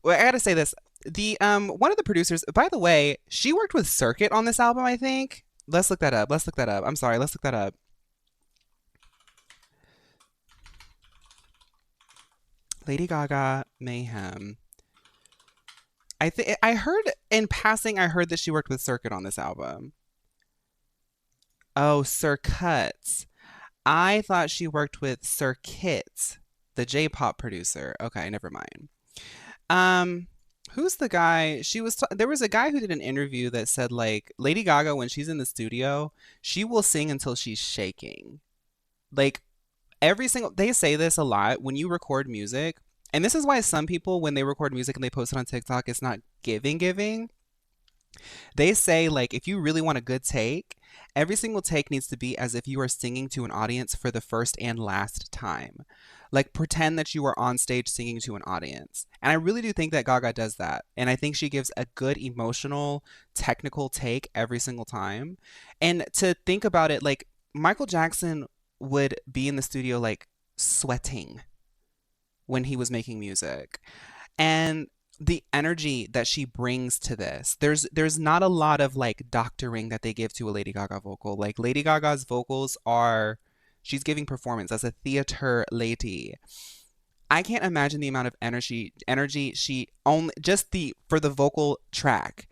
Well, I gotta say this. The one of the producers, by the way, she worked with Circuit on this album, I think. Let's look that up. Let's look that up. I'm sorry, let's look that up. Lady Gaga Mayhem. I heard in passing I heard that she worked with Circuit on this album. Oh, Circuit. I thought she worked with Circuit, the J-pop producer. Okay, never mind. Um, who's the guy? There was a guy who did an interview that said like Lady Gaga when she's in the studio, she will sing until she's shaking. Like every single they say this a lot when you record music. And this is why some people when they record music and they post it on TikTok, it's not giving. They say like if you really want a good take, every single take needs to be as if you are singing to an audience for the first and last time. Like pretend that you are on stage singing to an audience. And I really do think that Gaga does that. And I think she gives a good emotional, technical take every single time. And to think about it, like Michael Jackson would be in the studio like sweating when he was making music. And the energy that she brings to this. There's not a lot of like doctoring that they give to a Lady Gaga vocal. Like Lady Gaga's vocals are she's giving performance as a theater lady. I can't imagine the amount of energy she only just the for the vocal track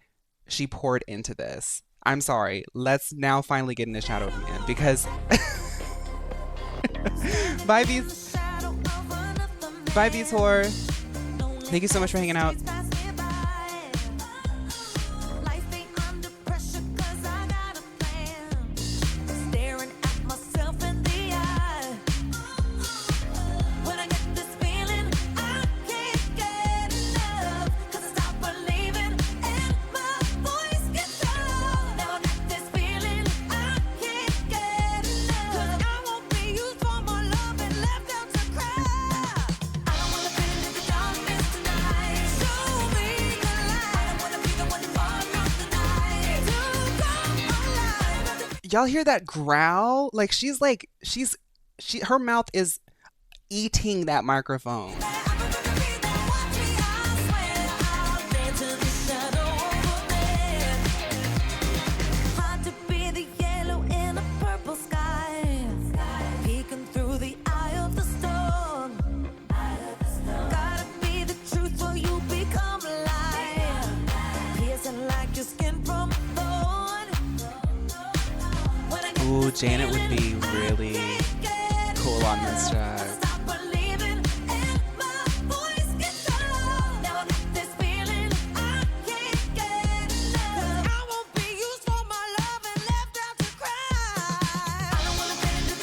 she poured into this. I'm sorry. Let's now finally get in the shadow of man because bye these bye these whore. Thank you so much for hanging out. Y'all hear that growl? Like her mouth is eating that microphone. Ooh, Janet would be really cool on this track.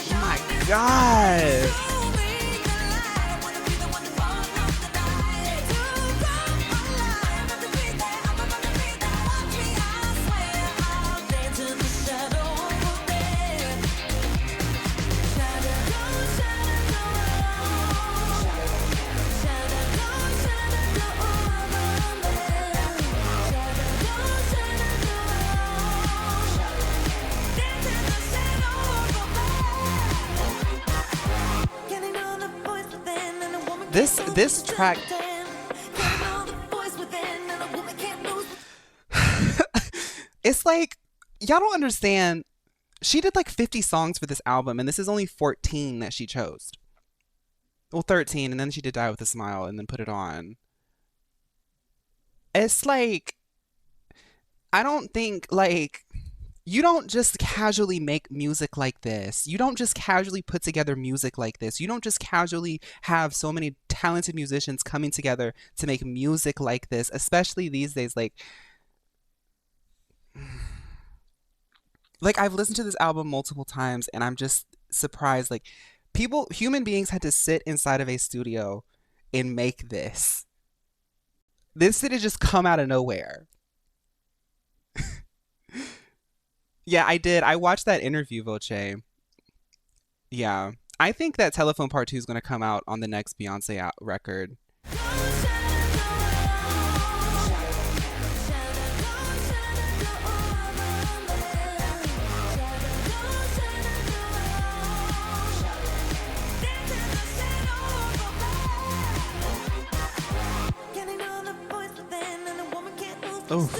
Oh my God. This track, it's like y'all don't understand. She did like 50 songs for this album, and this is only 14 that she chose. Well, 13, and then she did Die with a Smile, and then put it on. It's like I don't think like you don't just casually make music like this. You don't just casually put together music like this. You don't just casually have so many talented musicians coming together to make music like this, especially these days. Like I've listened to this album multiple times and I'm just surprised like human beings had to sit inside of a studio and make this. This didn't just come out of nowhere. Yeah, I did. I watched that interview, Voce. Yeah. I think that Telephone Part 2 is going to come out on the next Beyonce record. Oh,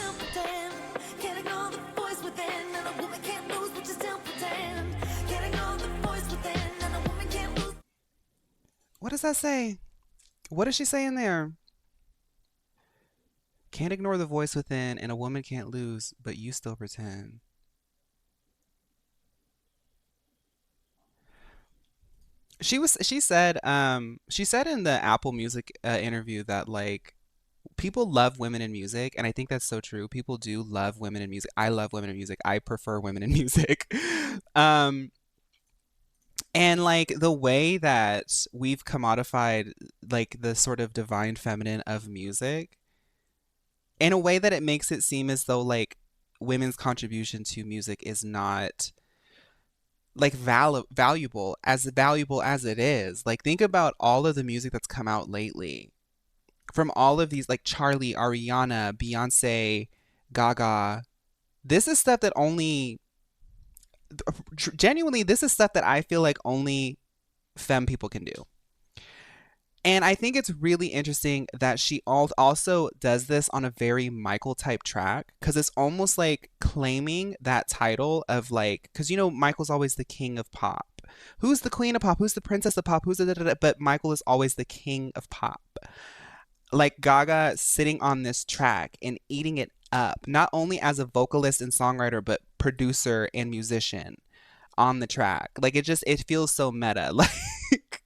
what does that say? What does she say in there? Can't ignore the voice within, and a woman can't lose, but you still pretend. She said in the Apple Music interview that like people love women in music, and I think that's so true. People do love women in music. I love women in music. I prefer women in music. um and like the way that we've commodified like the sort of divine feminine of music in a way that it makes it seem as though like women's contribution to music is not like valuable as it is. Like think about all of the music that's come out lately from all of these like Charlie, Ariana, Beyonce, Gaga. This is stuff that only genuinely this is stuff that I feel like only femme people can do. And I think it's really interesting that she also does this on a very Michael type track because it's almost like claiming that title of like, because you know, Michael's always the king of pop. Who's the queen of pop? Who's the princess of pop? Who's the da, da, da? But Michael is always the king of pop. Like Gaga sitting on this track and eating it up, not only as a vocalist and songwriter, but producer and musician on the track. Like it feels so meta. Like,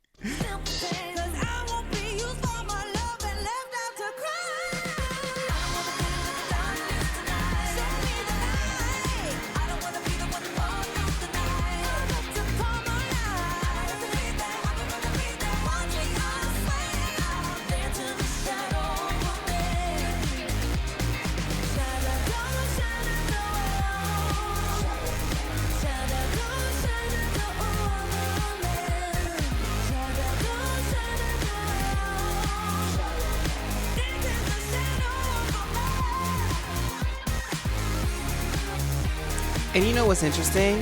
and you know what's interesting?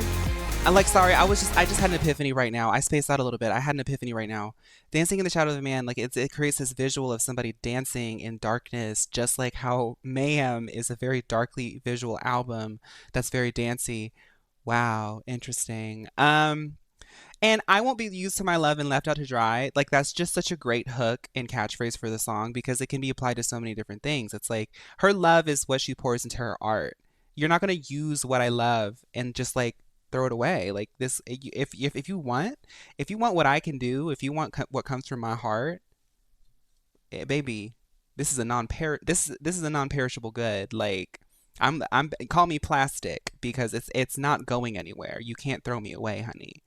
I'm like, sorry, I just had an epiphany right now. I spaced out a little bit. I had an epiphany right now. Dancing in the Shadow of a Man, like it creates this visual of somebody dancing in darkness, just like how Mayhem is a very darkly visual album that's very dancey. Wow, interesting. And I won't be used to my love and left out to dry. Like that's just such a great hook and catchphrase for the song because it can be applied to so many different things. It's like her love is what she pours into her art. You're not gonna use what I love and just like throw it away. Like this, if you want what I can do, if you want what comes from my heart, baby, this is a non-perishable good. Like I'm call me plastic because it's not going anywhere. You can't throw me away, honey.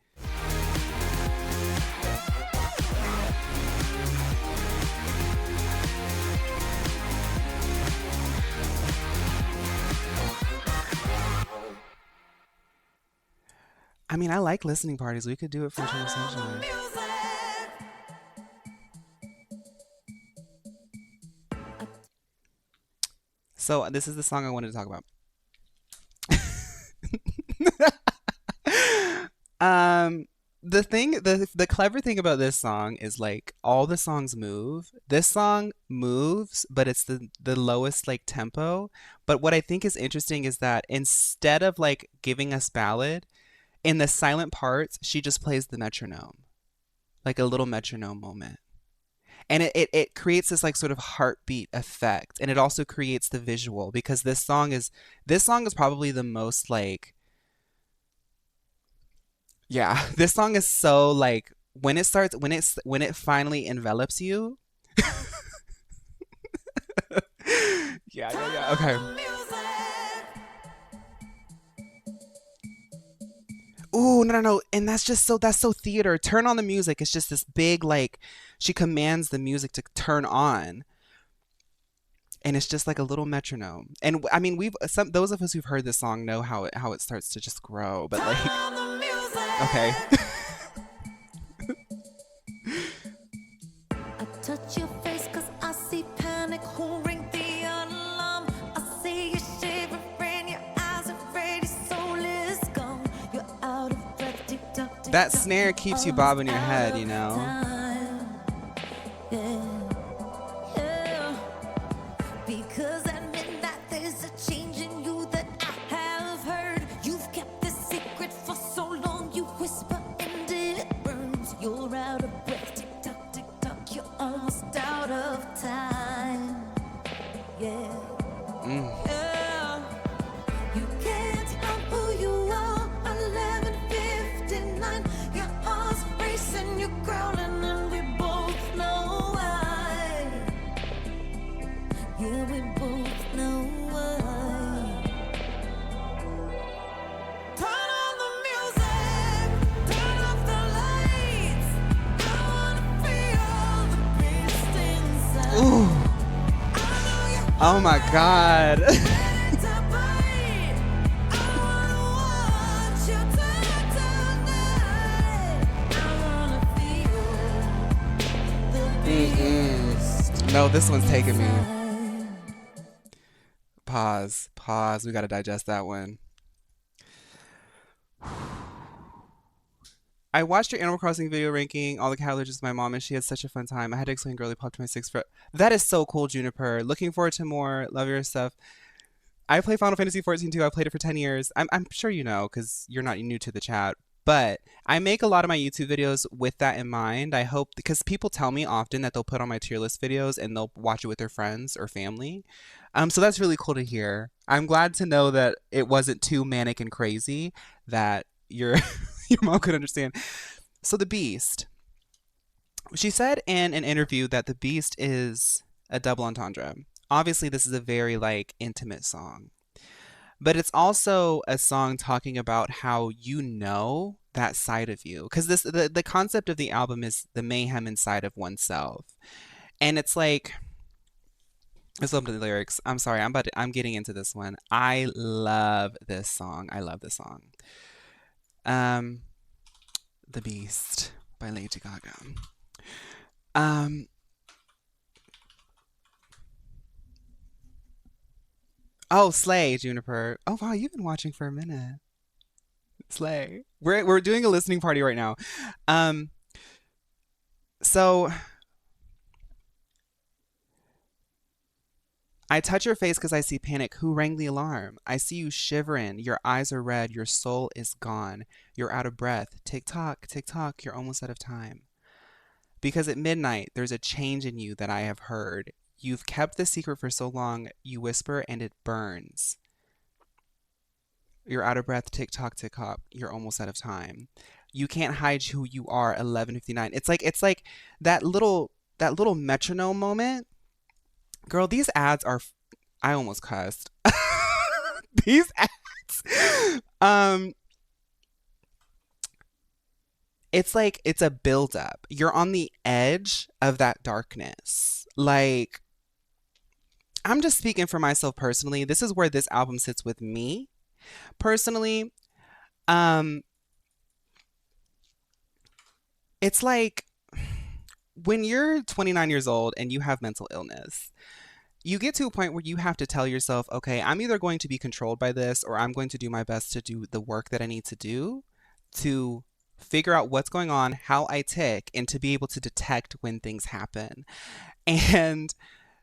I mean, I like listening parties. We could do it for Eternal Sunshine. So this is the song I wanted to talk about. um, The clever thing about this song is like all the songs move. This song moves, but it's the lowest like tempo. But what I think is interesting is that instead of like giving us ballad, in the silent parts, she just plays the metronome, like a little metronome moment. And it creates this like sort of heartbeat effect. And it also creates the visual because this song is probably the most like yeah, this song is so like when it finally envelops you. Yeah, yeah, Turn yeah. on Okay. the music. Ooh, no, no, no. And that's so theater. Turn on the music. It's just this big like she commands the music to turn on. And it's just like a little metronome. And I mean, we've some those of us who've heard this song know how it starts to just grow. But Turn like, on the okay. music. I touch your face cause I see panic. Who ring the alarm? I see you shivering, your eyes afraid, your soul is gone. You're out of breath, tick tock, tick That tock, snare you're keeps you almost bobbing your out head, of you know? time. Yeah, yeah. Because at midnight there's a change in you that I have heard. You've kept this secret for so long, you whisper and it burns. You're out of breath, tick tock, you're almost out of time. Yeah, Mm. yeah. You can't help who you are. 11:59. Your heart's racing, you're growling, and we both know why. Yeah, we both know why. Turn on the music, turn off the lights. I wanna feel the beast Ooh. inside. I know you're Oh my God. hungry, ready to bite. I wanna watch you turn tonight. I wanna feel the beast No, this one's taking me. inside. Pause. Pause. We gotta digest that one. I watched your Animal Crossing video ranking all the cat allergies with my mom, and she had such a fun time. I had to explain Girly Pop to my sixth friend. That is so cool, Juniper. Looking forward to more. Love your stuff. I play Final Fantasy 14 too. I've played it for 10 years. I'm sure you know because you're not new to the chat. But I make a lot of my YouTube videos with that in mind. I hope because people tell me often that they'll put on my tier list videos and they'll watch it with their friends or family. So that's really cool to hear. I'm glad to know that it wasn't too manic and crazy that your your mom could understand. So the Beast. She said in an interview that the Beast is a double entendre. Obviously, this is a very like intimate song, but it's also a song talking about how you know that side of you because the concept of the album is the mayhem inside of oneself, and it's like let's listen to the lyrics. I'm sorry, I'm getting into this one. I love this song. I love this song. Um, The Beast by Lady Gaga. Um, oh, Slay, Juniper. Oh wow, you've been watching for a minute. Slay. We're doing a listening party right now. Um, so I touch your face because I see panic. Who rang the alarm? I see you shivering. Your eyes are red. Your soul is gone. You're out of breath. Tick tock. You're almost out of time. Because at midnight, there's a change in you that I have heard. You've kept the secret for so long, you whisper and it burns. You're out of breath. Tick tock. You're almost out of time. You can't hide who you are. 11:59. It's like that little metronome moment. Girl, these ads are. I almost cussed. These ads. It's like it's a buildup. You're on the edge of that darkness. Like I'm just speaking for myself personally. This is where this album sits with me personally. Um, it's like when you're 29 years old and you have mental illness, you get to a point where you have to tell yourself, okay, I'm either going to be controlled by this or I'm going to do my best to do the work that I need to do to figure out what's going on, how I tick, and to be able to detect when things happen. And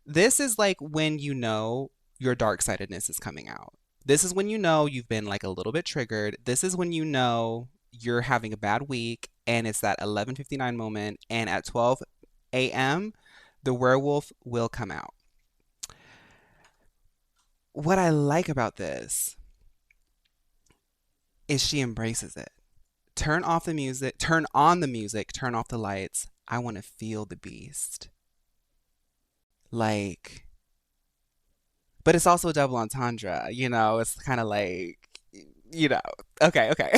this is like when you know your dark sidedness is coming out. This is when you know you've been like a little bit triggered. This is when you know you're having a bad week and it's that 11:59 moment and at 12 a.m. the werewolf will come out. What I like about this is she embraces it. Turn off the music, turn on the music, turn off the lights. I want to feel the beast. Like, but it's also a double entendre, you know? It's kind of like, you know, okay, okay.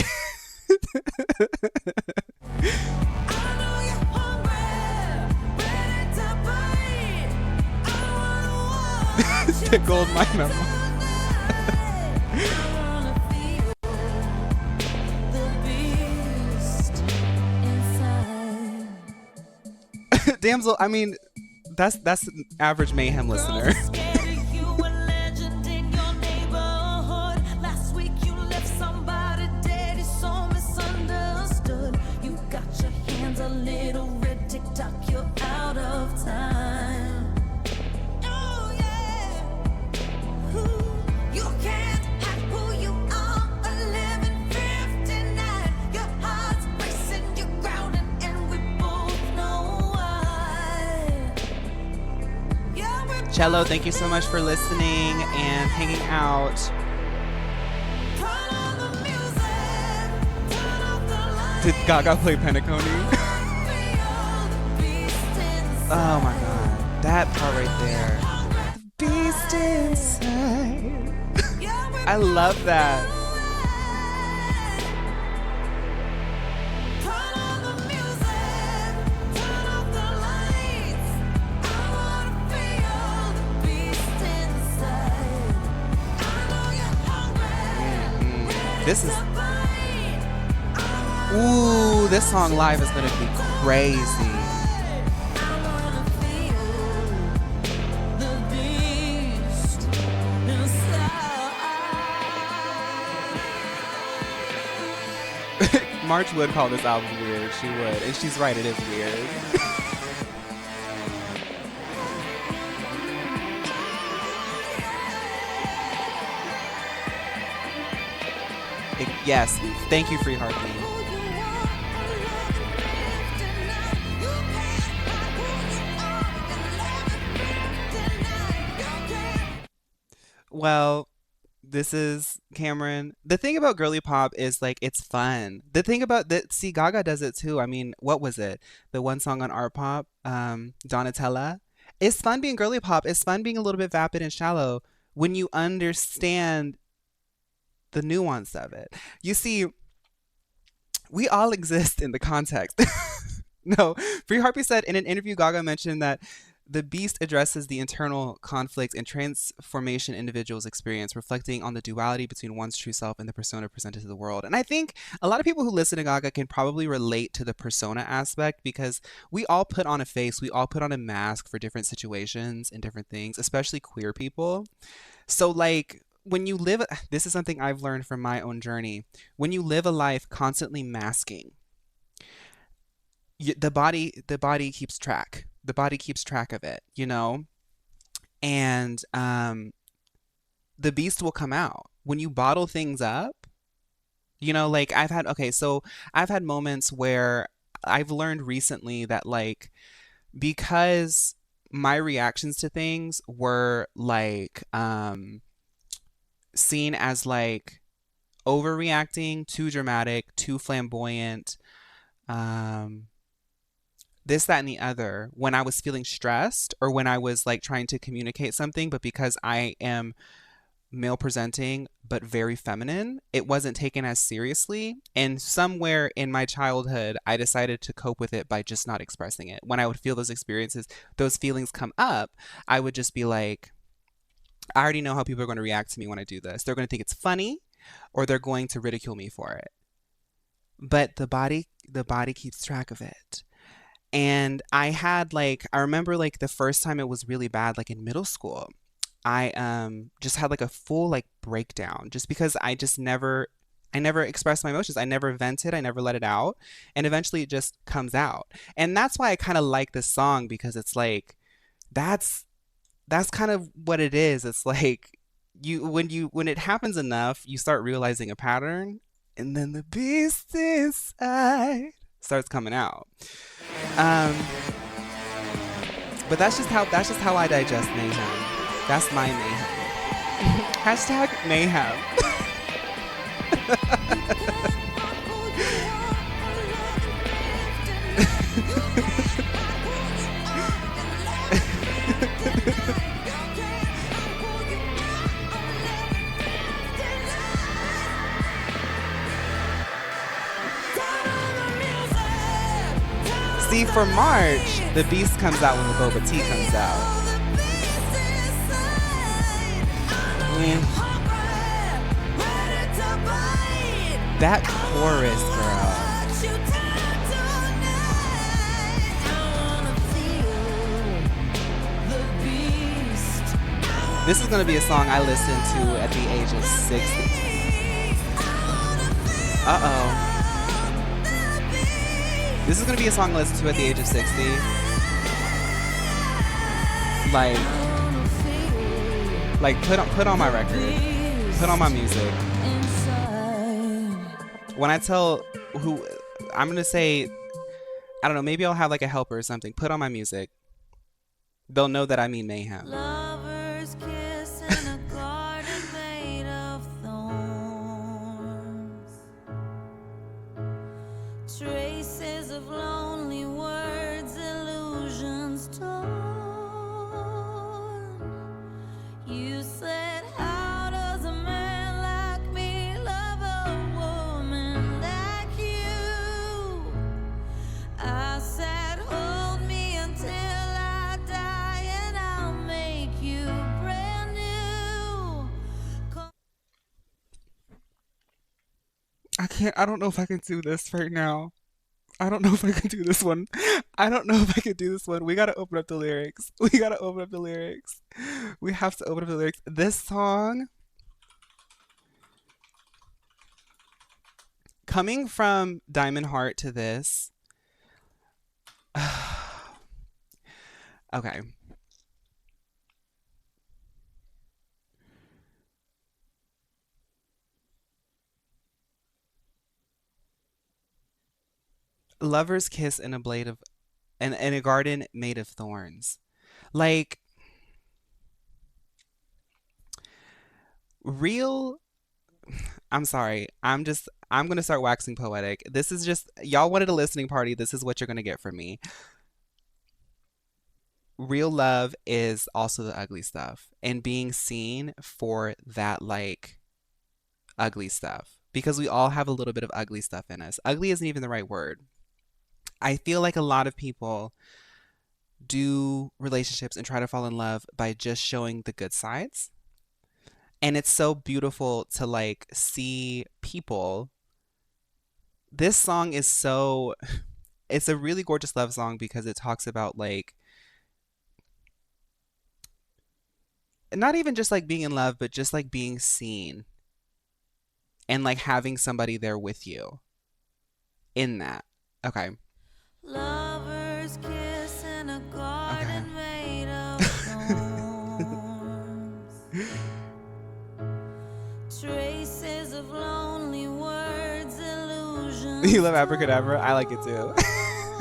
Tickled my memo. Damsel, I mean, that's an average mayhem listener. Cello, thank you so much for listening and hanging out. Did Gaga play Penacony? Oh my god, that part right there. The beast inside. I love that. This is, ooh, this song live is gonna be crazy. March would call this album weird. She would, and she's right. It is weird. Yes, thank you, Free Heartbeat. Well, this is Cameron. The thing about girly pop is like it's fun. The thing about that, see, Gaga does it too. I mean, what was it? The one song on Art Pop, Donatella. It's fun being girly pop. It's fun being a little bit vapid and shallow when you understand the nuance of it. You see, we all exist in the context. No, Free Harpy said in an interview, Gaga mentioned that the Beast addresses the internal conflict and transformation individuals experience, reflecting on the duality between one's true self and the persona presented to the world. And I think a lot of people who listen to Gaga can probably relate to the persona aspect because we all put on a face, we all put on a mask for different situations and different things, especially queer people. So, like, when you live, this is something I've learned from my own journey. When you live a life constantly masking, the body keeps track. The body keeps track of it, you know? And the beast will come out. When you bottle things up, you know, like I've had moments where I've learned recently that like because my reactions to things were like seen as like overreacting, too dramatic, too flamboyant, um this, that, and the other when I was feeling stressed or when I was like trying to communicate something, but because I am male presenting but very feminine, it wasn't taken as seriously. And somewhere in my childhood, I decided to cope with it by just not expressing it. When I would feel those experiences, those feelings come up, I would just be like, I already know how people are going to react to me when I do this. They're going to think it's funny or they're going to ridicule me for it. But the body keeps track of it. And I remember like the first time it was really bad, like in middle school. I just had like a full like breakdown just because I just never I never expressed my emotions. I never vented. I never let it out. And eventually it just comes out. And that's why I kind of like this song because it's like that's that's kind of what it is. It's like when it happens enough, you start realizing a pattern and then the beast inside starts coming out. Um but that's just how I digest mayhem. That's my mayhem. Hashtag mayhem. See, for March, the beast comes out when the boba tea comes out. Mm, that chorus, girl. This is gonna be a song I listened to at the age of 60. Uh oh. This is gonna be a song I listened to at the age of 60. Like, put on my record, put on my music. When I tell who, I'm gonna say, I don't know, maybe I'll have like a helper or something. Put on my music. They'll know that I mean mayhem. Lovers kiss in a garden made of thorns. Traces of lonely words, illusions torn. You said, how does a man like me love a woman like you? I said, hold me until I die and I'll make you brand new. I don't know if I can do this right now. I don't know if I can do this one. I don't know if I can do this one. We gotta open up the lyrics. We gotta open up the lyrics. We have to open up the lyrics. This song, coming from Diamond Heart to this, okay. Lovers kiss in a blade of in a garden made of thorns. Like real I'm sorry. I'm gonna start waxing poetic. This is just y'all wanted a listening party. This is what you're gonna get from me. Real love is also the ugly stuff and being seen for that like ugly stuff because we all have a little bit of ugly stuff in us. Ugly isn't even the right word. I feel like a lot of people do relationships and try to fall in love by just showing the good sides. And it's so beautiful to like see people. This song is so it's a really gorgeous love song because it talks about like not even just like being in love, but just like being seen and like having somebody there with you in that. Okay. Lovers kiss in a Okay. garden made of thorns. Traces of lonely words, You illusions love Abracadabra? I like it too.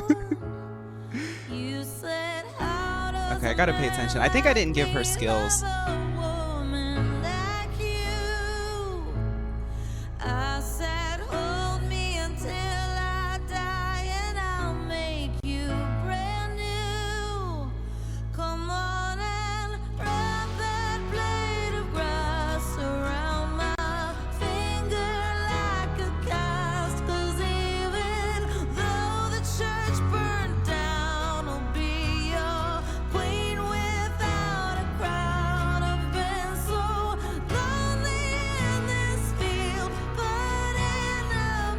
torn. You said, how does Okay, I a gotta pay attention. I man think I like didn't give her me love skills. a woman like you? I said, hold me until I die and I'll make you brand new. Come on and wrap that blade of grass around my finger like a cast. 'Cause even though the church burned down, I'll be your queen without a crown. I've been so lonely in this field, but in a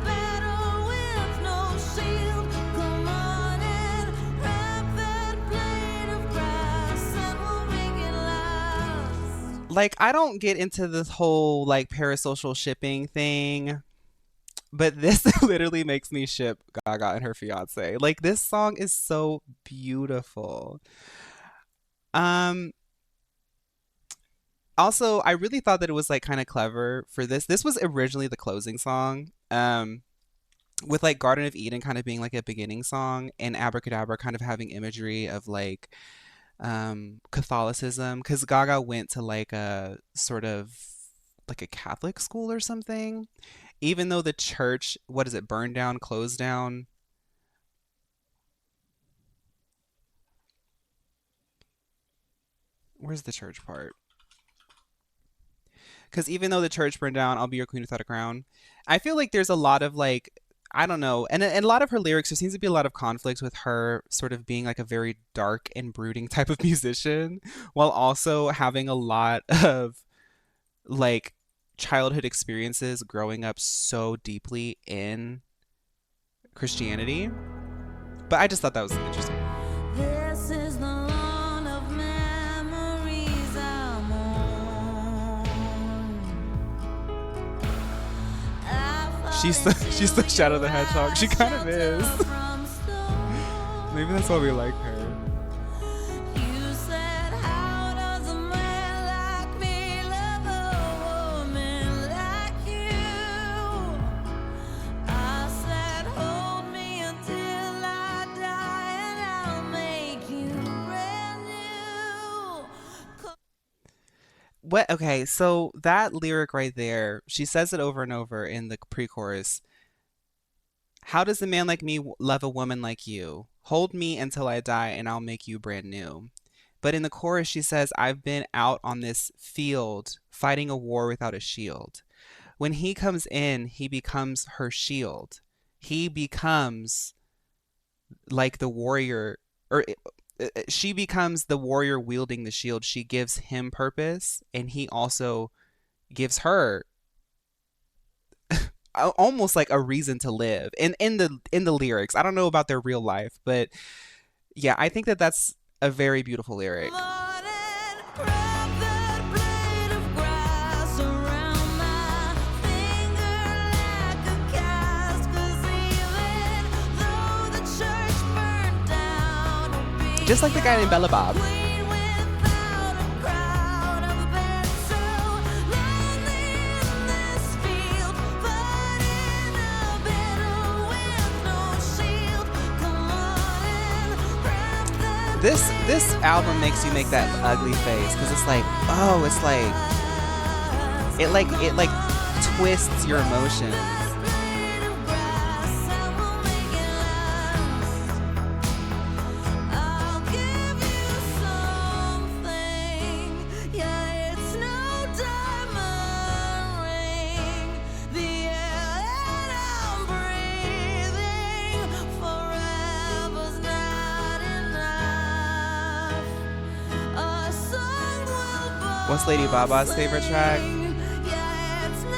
battle with no shield. Come on and wrap that blade of grass and we'll make it last. Like, I don't get into this whole like parasocial shipping thing. But this literally makes me ship Gaga and her fiance. Like this song is so beautiful. Um Also, I really thought that it was like kind of clever for this. This was originally the closing song. With like Garden of Eden kind of being like a beginning song and Abracadabra kind of having imagery of like Catholicism cuz Gaga went to like a sort of like a Catholic school or something. Even though the church, what is it, burned down, closed down? Where's the church part? Because even though the church burned down, I'll be your queen without a crown. I feel like there's a lot of like, I don't know, and a lot of her lyrics, there seems to be a lot of conflicts with her sort of being like a very dark and brooding type of musician, while also having a lot of like childhood experiences growing up so deeply in Christianity. But I just thought that was interesting. This is the lawn of memories I'm on. She's the Shadow the Hedgehog. She kind of is. Maybe that's why we like her. You said, how does a man like me love a woman like you? I said, hold me until I die and I'll make you brand new. What? Okay, so that lyric right there, she says it over and over in the pre-chorus. How does a man like me love a woman like you? Hold me until I die and I'll make you brand new. But in the chorus, she says, I've been out on this field fighting a war without a shield. When he comes in, he becomes her shield. He becomes like the warrior, or she becomes the warrior wielding the shield. She gives him purpose, and he also gives her almost like a reason to live. And in the lyrics, I don't know about their real life, but yeah, I think that that's a very beautiful lyric. Just like the guy named Bella Bob. This album makes you make that ugly face because it's like, oh, it's it like twists your emotions. What's Lady Baba's favorite track?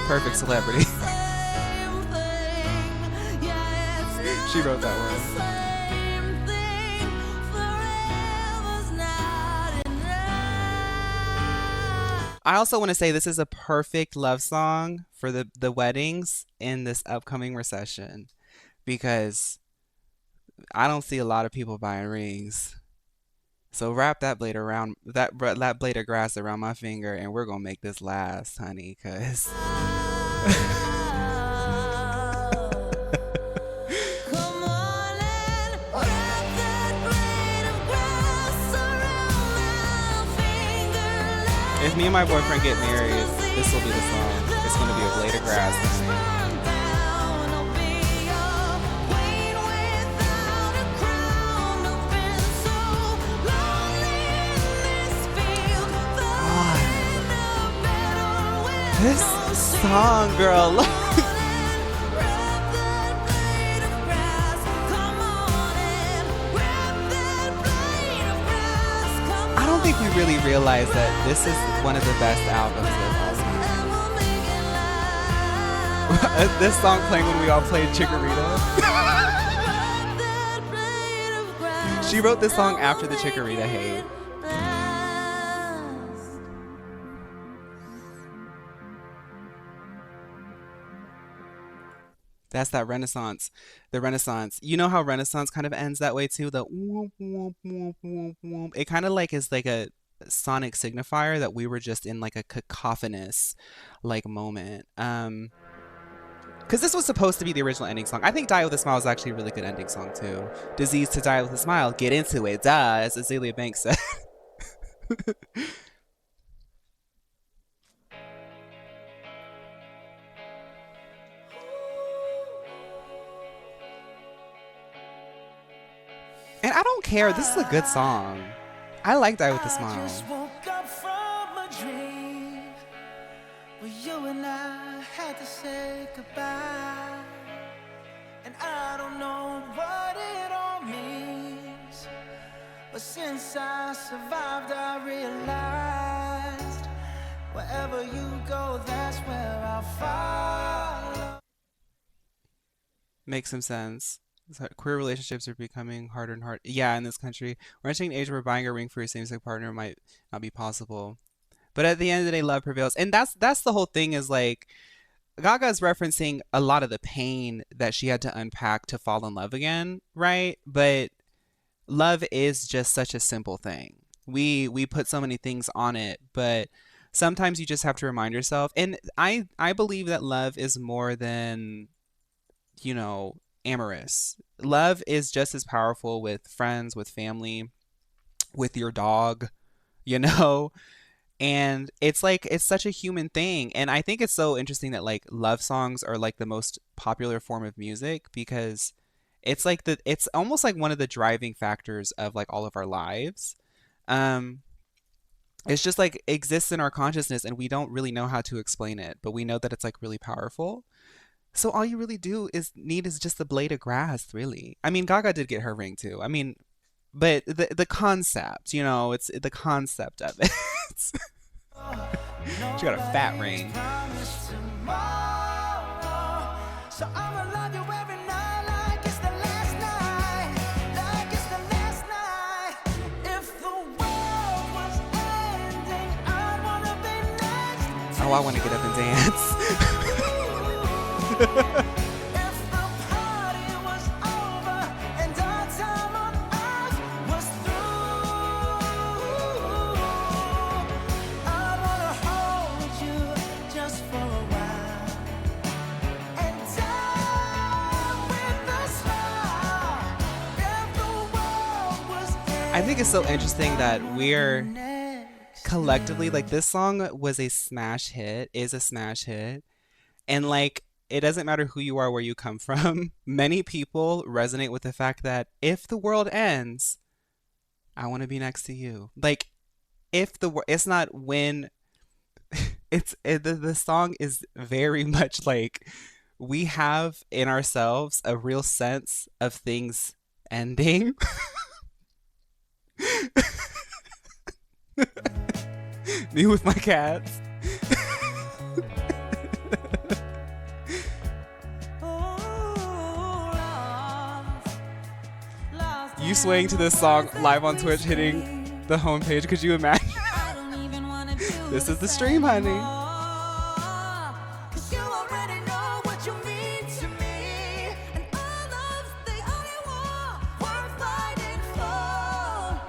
Perfect Celebrity. She wrote that one. I also want to say this is a perfect love song for the weddings in this upcoming recession because I don't see a lot of people buying rings. So wrap that blade around that blade of grass around my finger, and we're gonna make this last, honey. Cause if me and my boyfriend get married, this will be the song. It's gonna be a blade of grass, honey. This song, girl. I don't think we really realize that this is one of the best albums of all time. This song playing when we all played Chikorita. She wrote this song after the Chikorita hate. That's that Renaissance. The Renaissance. You know how Renaissance kind of ends that way too? The whoop, whoop, whoop, whoop, whoop. It kind of like is like a sonic signifier that we were just in like a cacophonous like moment. Because this was supposed to be the original ending song. I think Die With a Smile is actually a really good ending song too. Disease to Die With a Smile. Get into it. Duh, as Azalea Banks said. And I don't care. This is a good song. I like Die With a I Smile. just woke up from a dream where you and I had to say goodbye. And I don't know what it all means, but since I survived, I realized wherever you go, that's where I'll follow. Makes some sense. So queer relationships are becoming harder and harder. Yeah, in this country, we're entering an age where buying a ring for your same-sex partner might not be possible. But at the end of the day, love prevails, and that's the whole thing. Is like Gaga's referencing a lot of the pain that she had to unpack to fall in love again, right? But love is just such a simple thing. We put so many things on it, but sometimes you just have to remind yourself. And I believe that love is more than, you know, amorous. Love is just as powerful with friends, with family, with your dog, you know? And it's like it's such a human thing. And I think it's so interesting that like love songs are like the most popular form of music because it's almost like one of the driving factors of like all of our lives. Um it's just like exists in our consciousness and we don't really know how to explain it, but we know that it's like really powerful. So all you really do is need is just a blade of grass, really. I mean, Gaga did get her ring too. I mean, but the concept, you know, it's the concept of it. She got a fat Nobody's ring. promised tomorrow, so I'ma love you every night like it's the last night, like it's the last night. If the world was ending, I wanna be next Oh, to I want to get up and dance. you. If the party was over and our time on earth was through, I wanna hold you just for a while and die with a smile. If the world was I think it's so ending, interesting I that wanna be we're next to collectively like you. this song was a smash hit, is a smash hit, and like it doesn't matter who you are, where you come from. Many people resonate with the fact that if the world ends, I want to be next to you. Like if it's not when the song is very much like we have in ourselves a real sense of things ending. Me with my cats. Ooh, lost You in swaying to the this song words live that on we Twitch, hitting sing. the homepage. Could you imagine? I don't even wanna do This is the this stream, honey. anymore. 'Cause you already know what you mean to me. And all of the only war worth fighting for.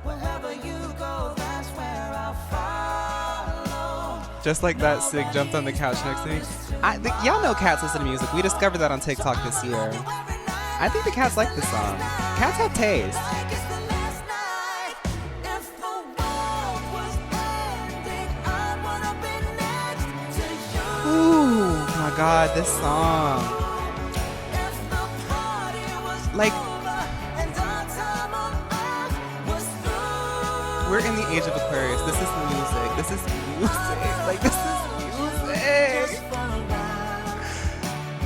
Wherever you go, that's where I'll follow. Just like that, Sig jumped on the Nobody's couch next to me. promised Y'all know cats listen to music. We tomorrow. discovered that on So TikTok this I'ma year. love you every night I think the like cats it's the like this last song. Cats have night, taste. like it's the last night. If the world was ending, I wanna be next to Ooh, my God, this you. song. If the party was Like, over and our time on earth was we're in the age of Aquarius. This is music. This is music. Like, this is music.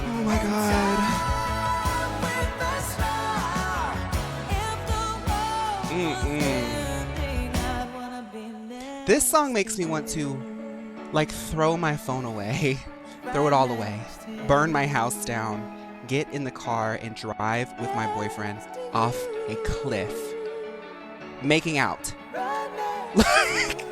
Oh my God. Mm-mm. This song makes me want to like throw my phone away, throw it all away, burn my house down, get in the car and drive with my boyfriend off a cliff, making out. Like,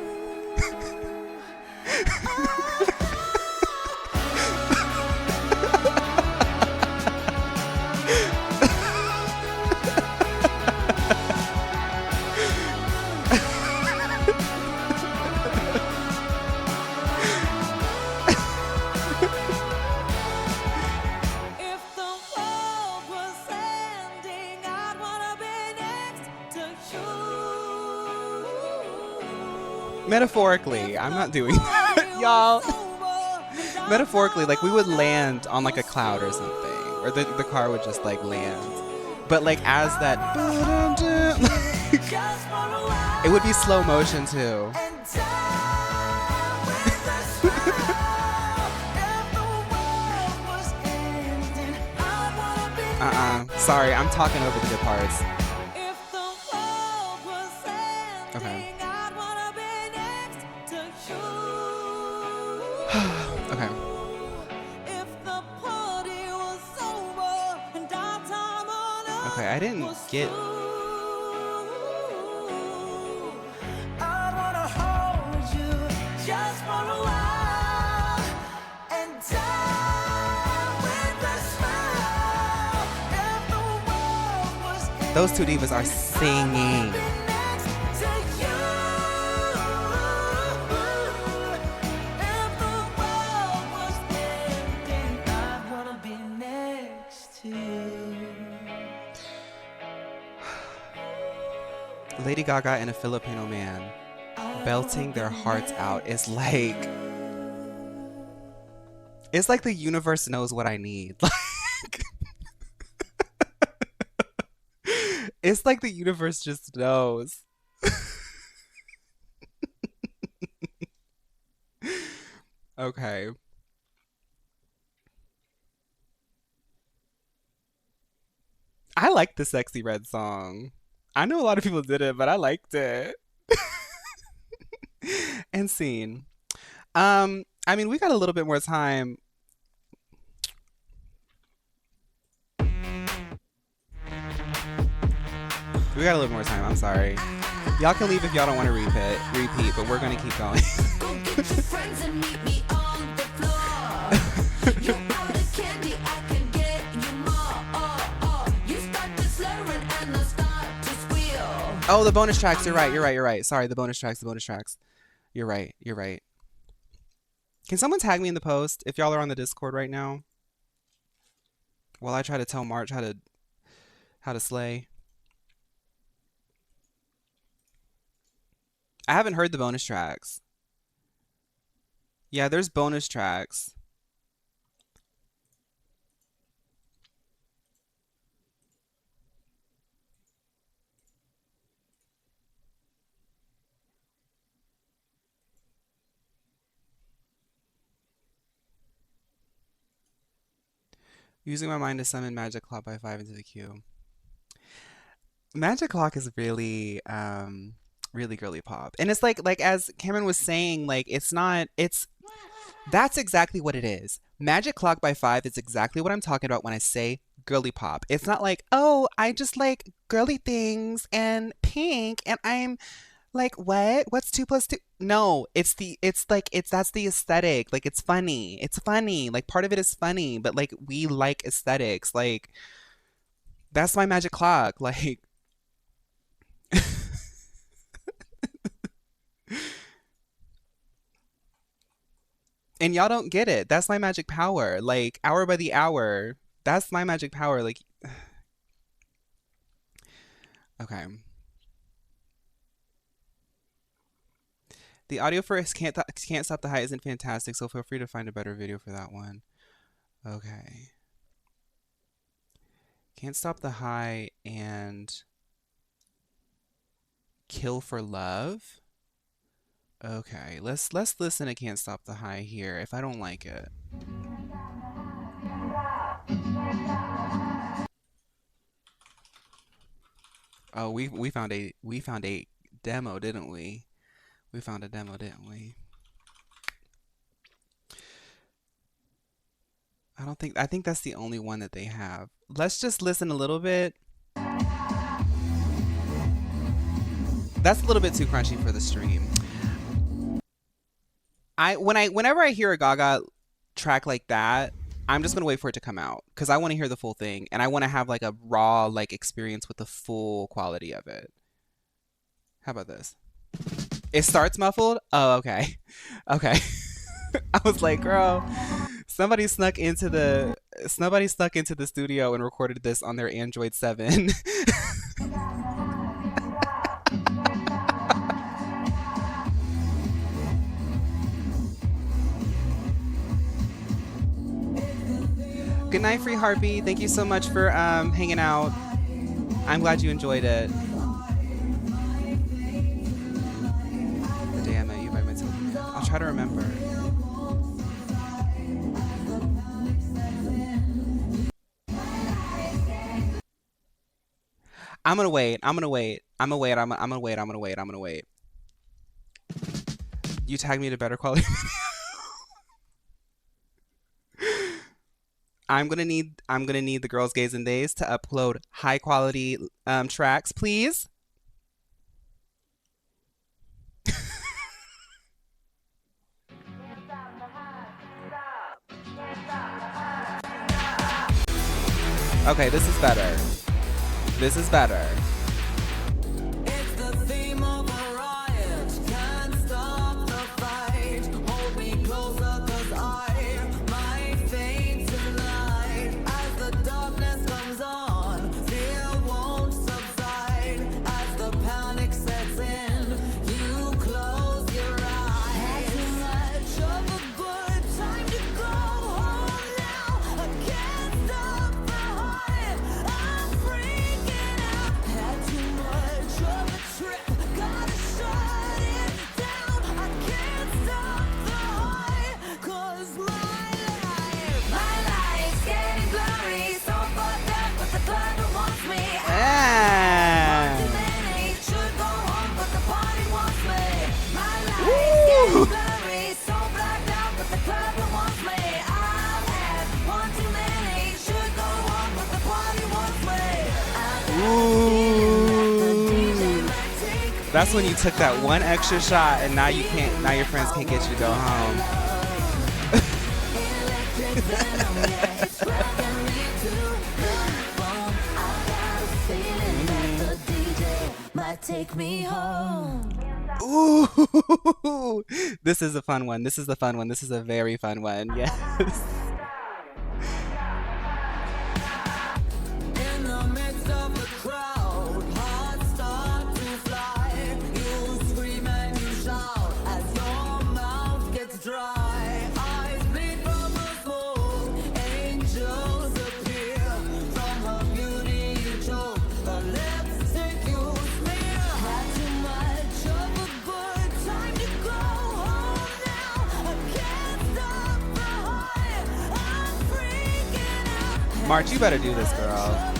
Metaphorically, I'm not doing that, y'all. Metaphorically, like we would land on like a cloud or something, or the car would just like land. But like as that, it would be slow motion too. Sorry, I'm talking over the good parts. Okay. Okay. Okay, I didn't get. Those two divas are singing. Lady Gaga and a Filipino man belting their hearts out is like, it's like the universe knows what I need. Like, it's like the universe just knows. Okay. I like the Sexy Red song. I know a lot of people did it, but I liked it. And scene. I mean, we got a little bit more time. We got a little more time. I'm sorry. Y'all can leave if y'all don't want to repeat, but we're gonna keep going. Oh, the bonus tracks. You're right. You're right. You're right. Sorry, the bonus tracks. The bonus tracks. You're right. You're right. Can someone tag me in the post if y'all are on the Discord right now? While I try to tell March how to slay. I haven't heard the bonus tracks. Yeah, there's bonus tracks. Using my mind to summon Magic Clock by 5 into the queue. Magic Clock is really girly pop. And it's like as Cameron was saying, like that's exactly what it is. Magic Clock by 5 is exactly what I'm talking about when I say girly pop. It's not like, oh, I just like girly things and pink and I'm like, what? What's 2 plus 2? No, that's the aesthetic. Like it's funny. It's funny. Like part of it is funny, but like we like aesthetics. Like that's my Magic Clock. Like and y'all don't get it. That's my magic power. Like hour by the hour. That's my magic power. Like okay. The audio for Can't Stop the High isn't fantastic, so feel free to find a better video for that one. Okay. Can't Stop the High and Kill for Love. Okay, let's listen to Can't Stop the High here if I don't like it. Oh, we found a demo, didn't we? We found a demo, didn't we? I think that's the only one that they have. Let's just listen a little bit. That's a little bit too crunchy for the stream. Whenever I hear a Gaga track like that, I'm just gonna wait for it to come out because I want to hear the full thing and I want to have like a raw like experience with the full quality of it. How about this? It starts muffled? Oh, okay. Okay. I was like, girl, somebody snuck into the studio and recorded this on their Android 7. Good night, Free Heartbeat. Thank you so much for hanging out. I'm glad you enjoyed it. Damn it, you by myself again. I'll try to remember. I'm gonna wait. I'm gonna wait. I'm gonna wait. I'm gonna wait. I'm gonna wait. I'm gonna wait. You tag me to better quality. I'm gonna need the Girls, Gays, and Days to upload high quality tracks, please. Okay, this is better. This is better. It's the theme of a riot. Can't stop the fight. Hold me closer, 'cause I might faint tonight. As the darkness comes on, fear won't subside. As the panic sets in, you close your eyes. Had too much of a good time to go home now. I can't stop the hype. I'm freaking out. Had too much of a trip. Gotta shut it down. I can't stop the hype. 'Cause my life's getting blurry. So fucked up, but the club that wants me. Ah. Too many should go home, but the party wants me. My life's Woo. getting blurry. So blacked out, but the club that wants me. I've had one too many. Should go home, but the party wants me. I've got a feeling that the DJ Ooh. might take That's when you took that one extra shot and now you can't now your friends can't get you to go home. electric venom. Yeah, it's dragging me to the bone. I've got a feeling that the DJ might take me home. Ooh. This is a fun one. This is a fun one. This is a very fun one. Yes. In the midst of the crowd, hearts start to fly. You scream and you shout as your mouth gets dry. Eyes bleed from the smoke, angels appear. From her beauty you choke, her lipstick you smear. Had too much of a good time to go home now. I can't stop the hype. I'm freaking out. March, you better do this, girl.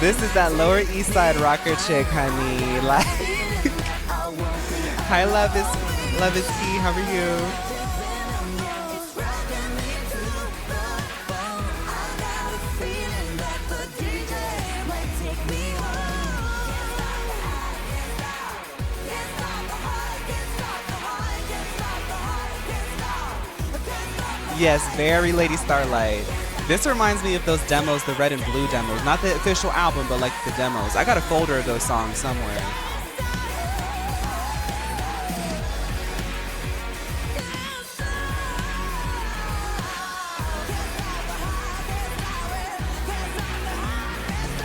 This is that Lower East Side rocker chick, honey. Like, hi, love is key. How are you? Yes, very Lady Starlight. This reminds me of those demos, the Red and Blue demos. Not the official album, but like the demos. I got a folder of those songs somewhere.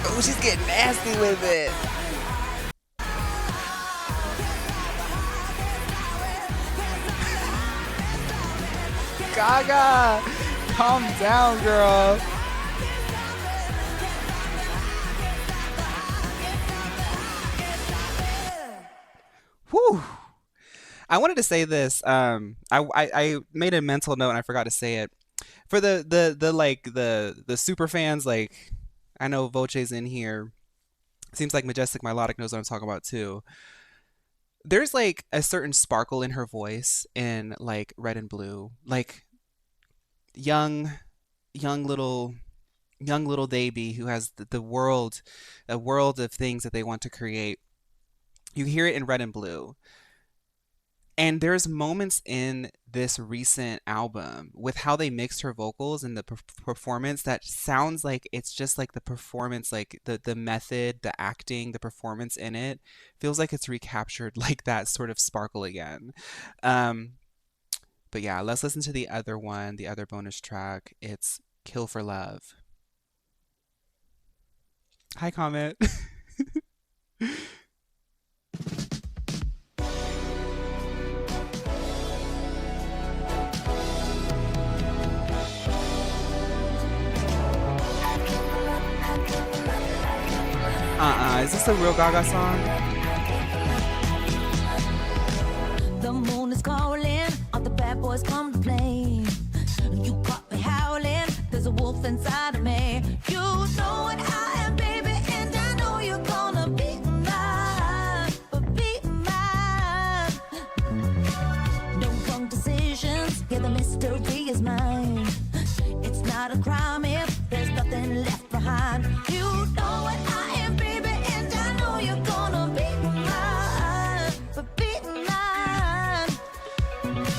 Oh, she's getting nasty with it. Gaga, calm down, girl. Whew. I wanted to say this. I made a mental note and I forgot to say it. For the like the super fans, like I know Voce's in here. Seems like Majestic Melodic knows what I'm talking about too. There's like a certain sparkle in her voice in like Red and Blue. Like young young little young little baby who has the world, a world of things that they want to create. You hear it in Red and Blue. And there's moments in this recent album with how they mixed her vocals and the performance that sounds like it's just like the performance, like the method, the acting, the performance in it feels like it's recaptured like that sort of sparkle again. Um, but yeah, let's listen to the other one, the other bonus track. It's Kill for Love. Hi, Comment. Is this a real Gaga song? The moon is calling, all the bad boys come to play. You caught me howling, there's a wolf inside of me. You know what I am, baby, and I know you're gonna be mine, but be mine. Don't wrong decisions, yeah, the mystery is mine. It's not a crime if there's nothing left behind. You know what I am, baby, and I know you're gonna be mine, but be mine.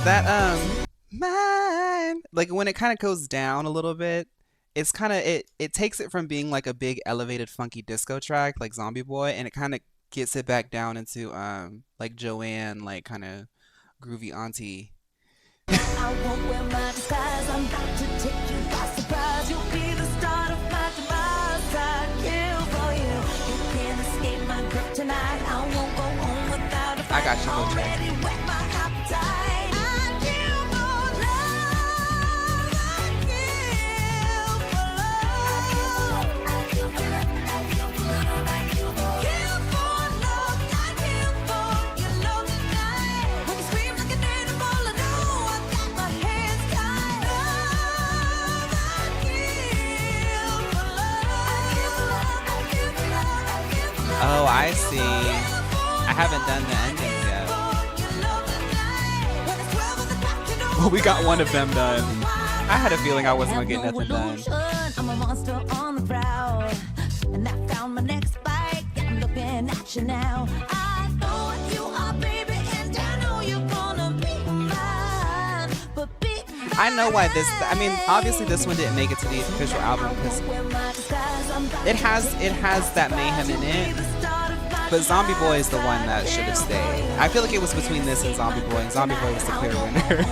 That mine, like when it kind of goes down a little bit, it's kind of it takes it from being like a big elevated funky disco track like Zombie Boy, and it kind of gets it back down into like Joanne, like kind of groovy auntie. I won't wear my disguise. I'm about to take you by surprise. You'll be the start of my demise. I kill for you. You can't escape my grip tonight. I won't go home without a I fight. got you, Coach. Already whet my appetite. I kill for love. I kill for love. I kill for love. I kill for love. I kill for love. Kill for love. I kill for your love tonight. When you scream like an animal, I know I got my hands tied. Love. I kill for love. I kill for love. I kill for love. I kill for love. Oh, I see. I haven't done the endings yet. Well, we got one of them done. I had a feeling I wasn't gonna get nothing done. I'm a monster on the prowl, and I found my next bite. Yeah, I'm looking at you now. I know what you are, baby, and I know you're gonna be mine. But be I know why this. I mean, obviously this one didn't make it to the official album because it has that mayhem in it. But Zombie Boy is the one that should have stayed. I feel like it was between this and Zombie Boy, and Zombie Boy was the clear winner.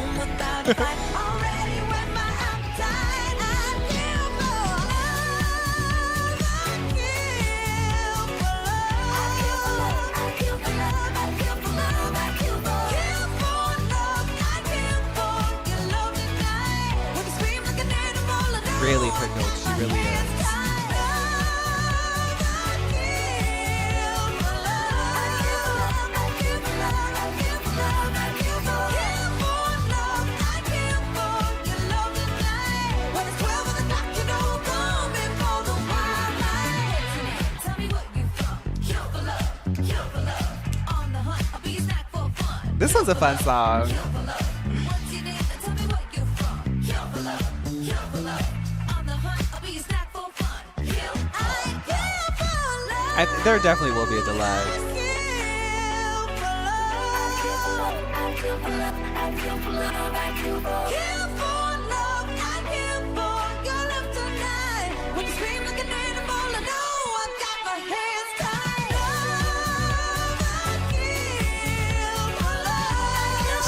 Really pickled, she really is. This one's a fun song. There definitely will be a deluxe.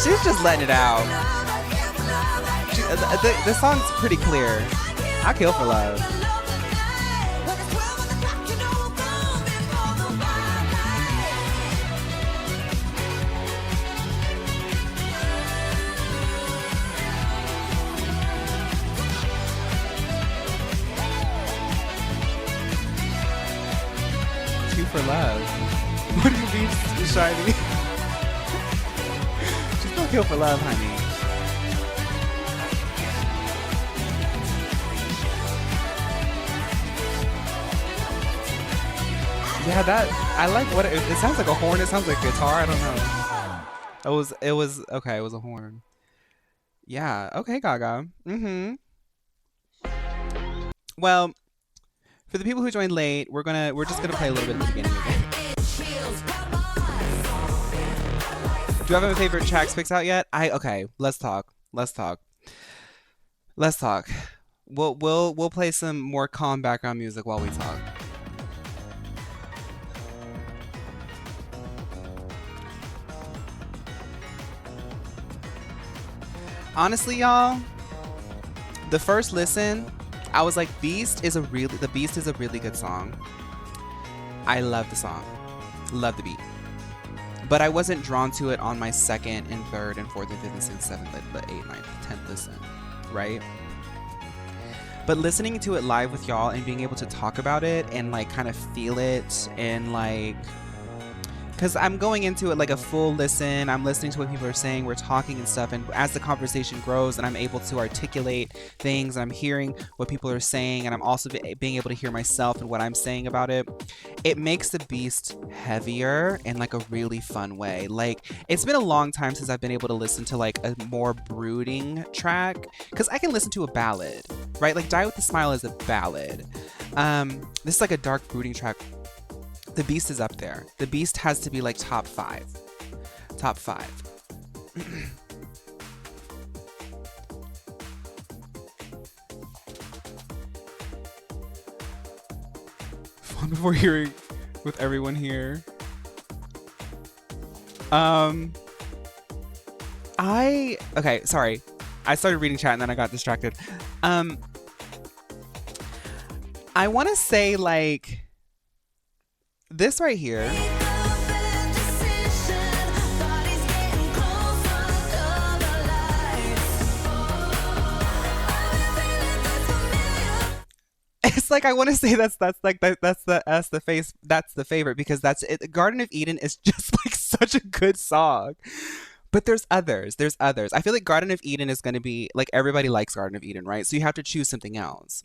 She's just letting it out. The song's pretty clear. I kill for love. Two for love. What do you mean, shiny? She's gonna kill for love, honey. Yeah, that I like what it sounds like a horn. It sounds like a guitar. I don't know. It was okay. It was a horn. Yeah. Okay, Gaga. Well, for the people who joined late, we're just gonna play a little bit at the beginning again. Do you have any favorite tracks picked out yet? Okay, let's talk. Let's talk. Let's talk. We'll play some more calm background music while we talk. Honestly, y'all, the first listen, I was like, the Beast is a really good song. I love the song. Love the beat. But I wasn't drawn to it on my second and third and fourth and fifth and sixth, seventh, the eighth, ninth, 10th listen, right? But listening to it live with y'all and being able to talk about it and like kind of feel it and like, because I'm going into it like a full listen. I'm listening to what people are saying. We're talking and stuff. And as the conversation grows and I'm able to articulate things, I'm hearing what people are saying. And I'm also being able to hear myself and what I'm saying about it. It makes the Beast heavier in like a really fun way. Like, it's been a long time since I've been able to listen to like a more brooding track. Because I can listen to a ballad, right? Like Die With a Smile is a ballad. This is like a dark brooding track. The Beast is up there. The Beast has to be like top five. Top five. Fun before hearing with everyone here. Okay, sorry. I started reading chat and then I got distracted. I want to say like this right here. It's like I want to say that's the favorite because that's it. Garden of Eden is just like such a good song. But there's others. There's others. I feel like Garden of Eden is going to be like everybody likes Garden of Eden, right? So you have to choose something else.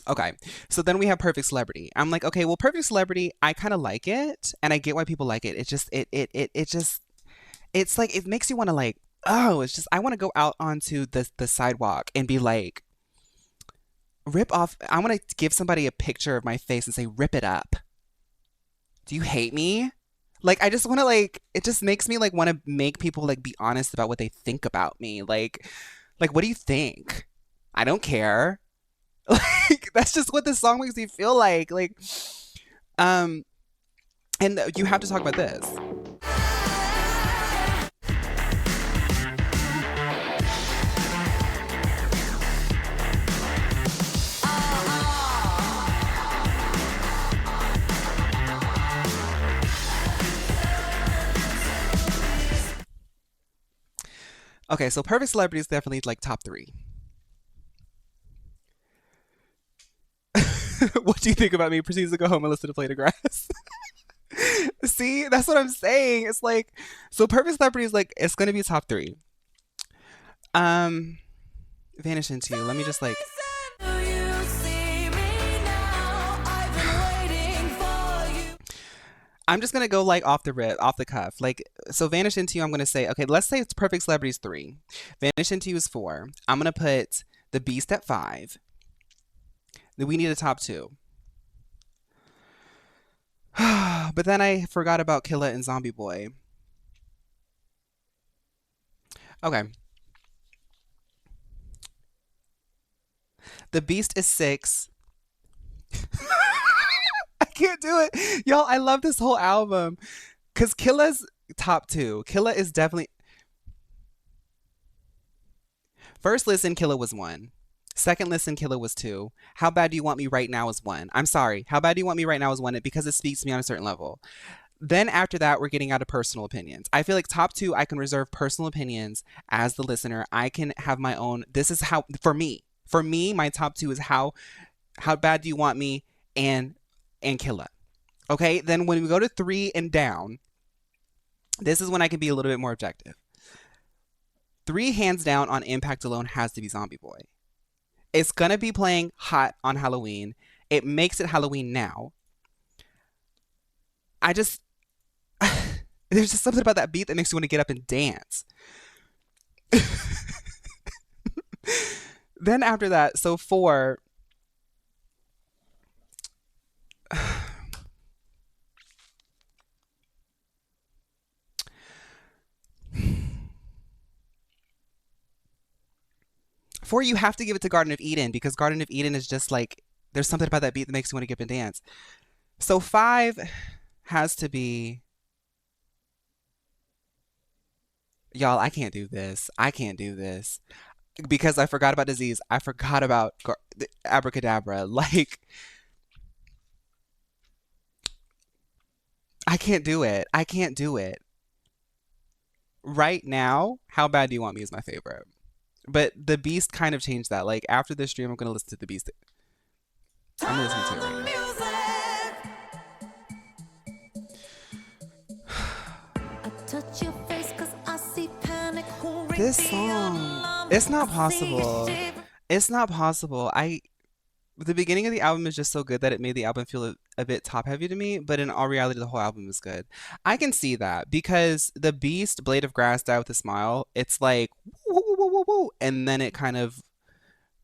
Okay, so then we have Perfect Celebrity. I'm like, okay, well, Perfect Celebrity, I kind of like it, and I get why people like it. It just, it just, it's like it makes you want to like, oh, it's just I want to go out onto the sidewalk and be like, rip off. I want to give somebody a picture of my face and say, rip it up. Do you hate me? Like, I just want to like, it just makes me like want to make people like be honest about what they think about me. Like, what do you think? I don't care. Like that's just what this song makes me feel like. Um, and you have to talk about this. Okay, so Perfect Celebrity is definitely like top three. What do you think about me? Proceeds to go home and listen to Play the Grass. See, that's what I'm saying. It's like, so Perfect Celebrity is like, it's gonna be top three. Um, Vanish Into You. Let me just like, I'm just gonna go like off the rip, off the cuff. Like, so Vanish Into You, I'm gonna say, okay, let's say it's Perfect Celebrity is three. Vanish Into You is four. I'm gonna put The Beast at five. Then we need a top two. But then I forgot about Killa and Zombie Boy. Okay. The Beast is six. I can't do it. Y'all, I love this whole album. Cause Killa's top two. Killa is definitely first listen, Killa was one. Second listen, Killa was two. How Bad Do You Want Me Right Now is one. I'm sorry. How Bad Do You Want Me Right Now is one because it speaks to me on a certain level. Then after that, we're getting out of personal opinions. I feel like top two, I can reserve personal opinions as the listener. I can have my own. This is how for me. For me, my top two is how bad do you want me and Killa. Okay. Then when we go to three and down, this is when I can be a little bit more objective. Three hands down on impact alone has to be Zombie Boy. It's gonna be playing hot on Halloween. It makes it Halloween now. I just there's just something about that beat that makes you want to get up and dance. Then after that, so four. 4, you have to give it to Garden of Eden because Garden of Eden is just like there's something about that beat that makes you want to get up and dance. So 5 has to be y'all. I can't do this. I can't do this because I forgot about disease. I forgot about abracadabra. Like I can't do it. I can't do it. Right now, How Bad Do You Want Me is my favorite. But The Beast kind of changed that. Like after this stream, I'm gonna listen to The Beast. I'm listening to it right now. This song, it's not possible. It's not possible. The beginning of the album is just so good that it made the album feel a bit top heavy to me, but in all reality, the whole album is good. I can see that because The Beast, Blade of Grass, Die with a Smile, it's like woo, woo, woo, woo, woo, and then it kind of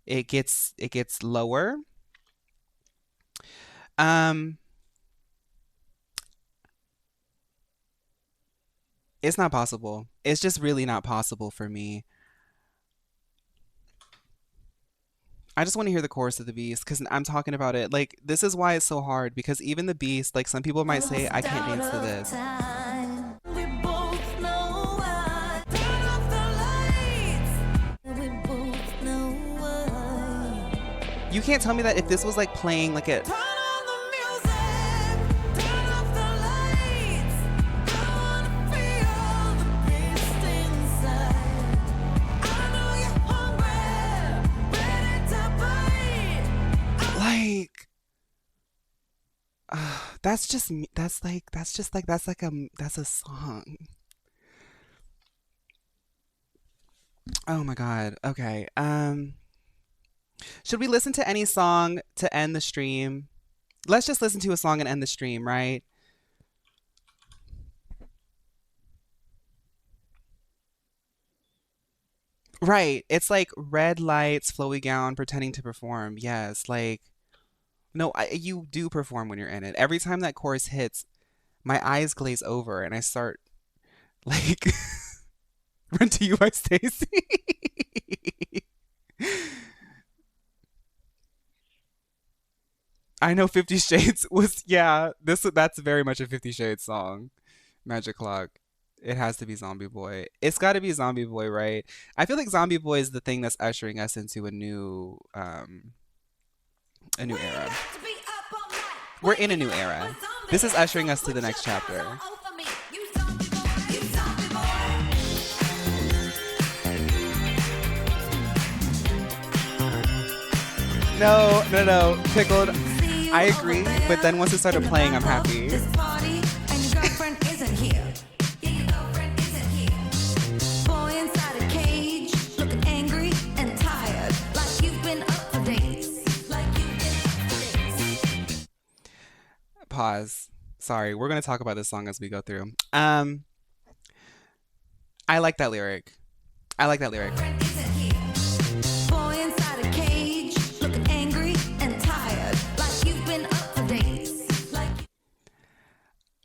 it gets lower. Um, it's not possible. It's just really not possible for me. I just want to hear the chorus of The Beast because I'm talking about it. Like, this is why it's so hard because even The Beast, like, some people might say, I can't dance to this. You can't tell me that if this was like playing like a like that's just me. That's a song. Oh my God. Okay. Should we listen to any song to end the stream? Let's just listen to a song and end the stream, right? Right. It's like red lights, flowy gown, pretending to perform. Yes, like no, you do perform when you're in it. Every time that chorus hits, my eyes glaze over and I start like Run to You by Stacy. I know 50 Shades was yeah, that's very much a 50 Shades song. Magic Clock. It has to be Zombie Boy. It's got to be Zombie Boy, right? I feel like Zombie Boy is the thing that's ushering us into a new era. We're in a new era. This is ushering us to the next chapter. No, no, no. Pickled. I agree, but then once it started playing, I'm happy. Pause. Sorry, we're gonna talk about this song as we go through. I like that lyric. I like that lyric.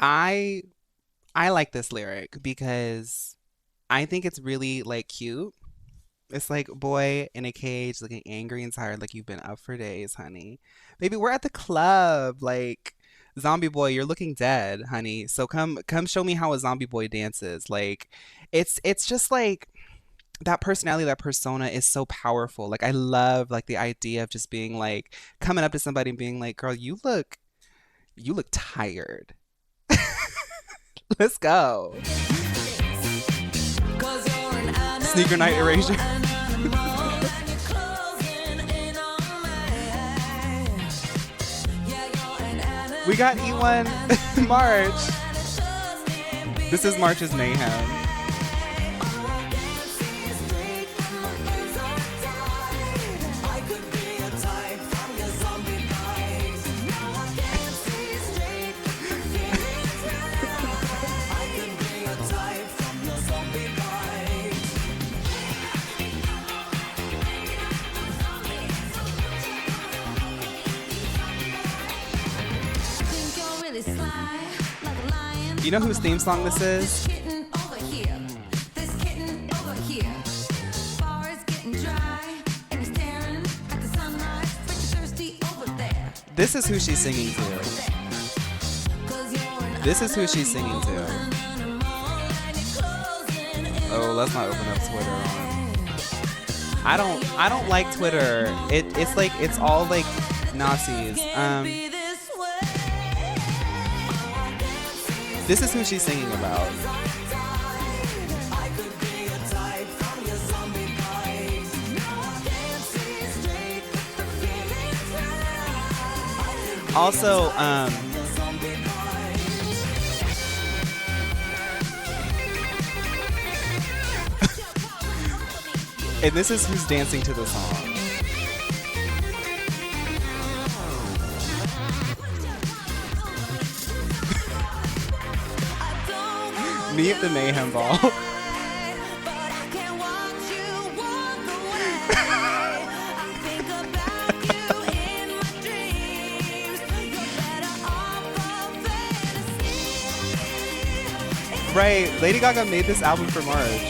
I I like this lyric because I think it's really like cute. It's like boy in a cage looking angry and tired like you've been up for days, honey. Baby, we're at the club. Like zombie boy, you're looking dead, honey. So come show me how a zombie boy dances. Like it's just like that personality, that persona is so powerful. Like I love like the idea of just being like coming up to somebody and being like, "Girl, you look tired. Let's go." Sneaker night erasure. We got E1 March. This is March's Mayhem. You know whose theme song this is? This is who she's singing to. This is who she's singing to. Oh, let's not open up Twitter on. I don't like Twitter. It's like it's all like Nazis. This is who she's singing about. Also, and this is who's dancing to the song. Me at the Mayhem Ball. Right, Lady Gaga made this album for March.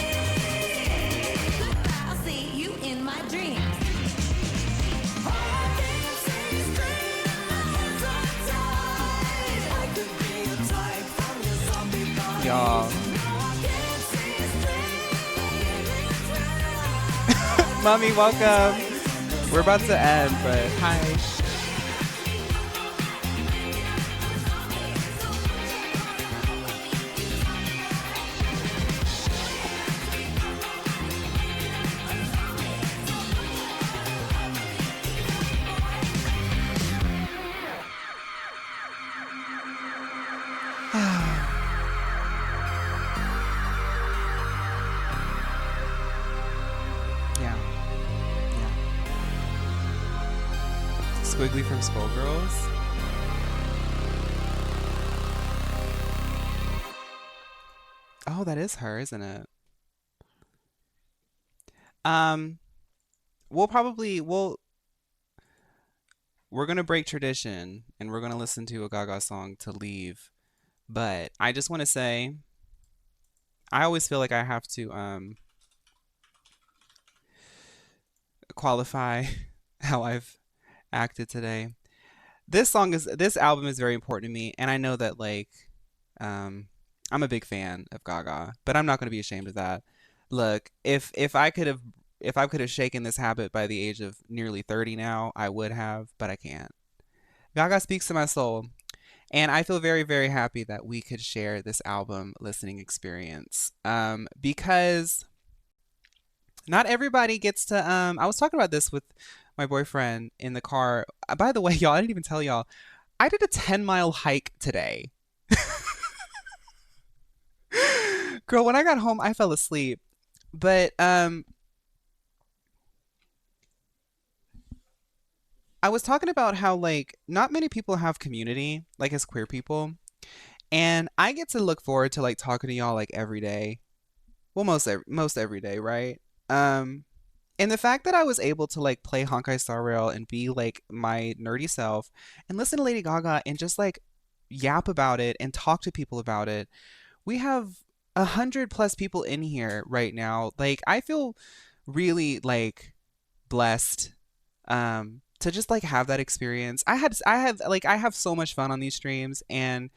Y'all. Mommy, welcome. We're about to end, but hi. Yeah. Yeah. Squiggly from Skullgirls. Oh, that is her, isn't it? Um, we'll probably we're gonna break tradition and we're gonna listen to a Gaga song to leave. But I just want to say, I always feel like I have to qualify how I've acted today. This album is very important to me, and I know that like um I'm a big fan of Gaga, but I'm not going to be ashamed of that. Look, if I could have shaken this habit by the age of nearly 30 now, I would have, but I can't. Gaga speaks to my soul, and I feel very, very happy that we could share this album listening experience. Because not everybody gets to. I was talking about this with my boyfriend in the car. By the way, y'all, I didn't even tell y'all. I did a 10-mile hike today. Girl, when I got home, I fell asleep. But I was talking about how like not many people have community, like as queer people, and I get to look forward to like talking to y'all like every day. Well, most every day, right? Um, and the fact that I was able to like play Honkai Star Rail and be like my nerdy self and listen to Lady Gaga and just like yap about it and talk to people about it. We have 100 plus people in here right now. Like I feel really like blessed to just like have that experience. I have so much fun on these streams, and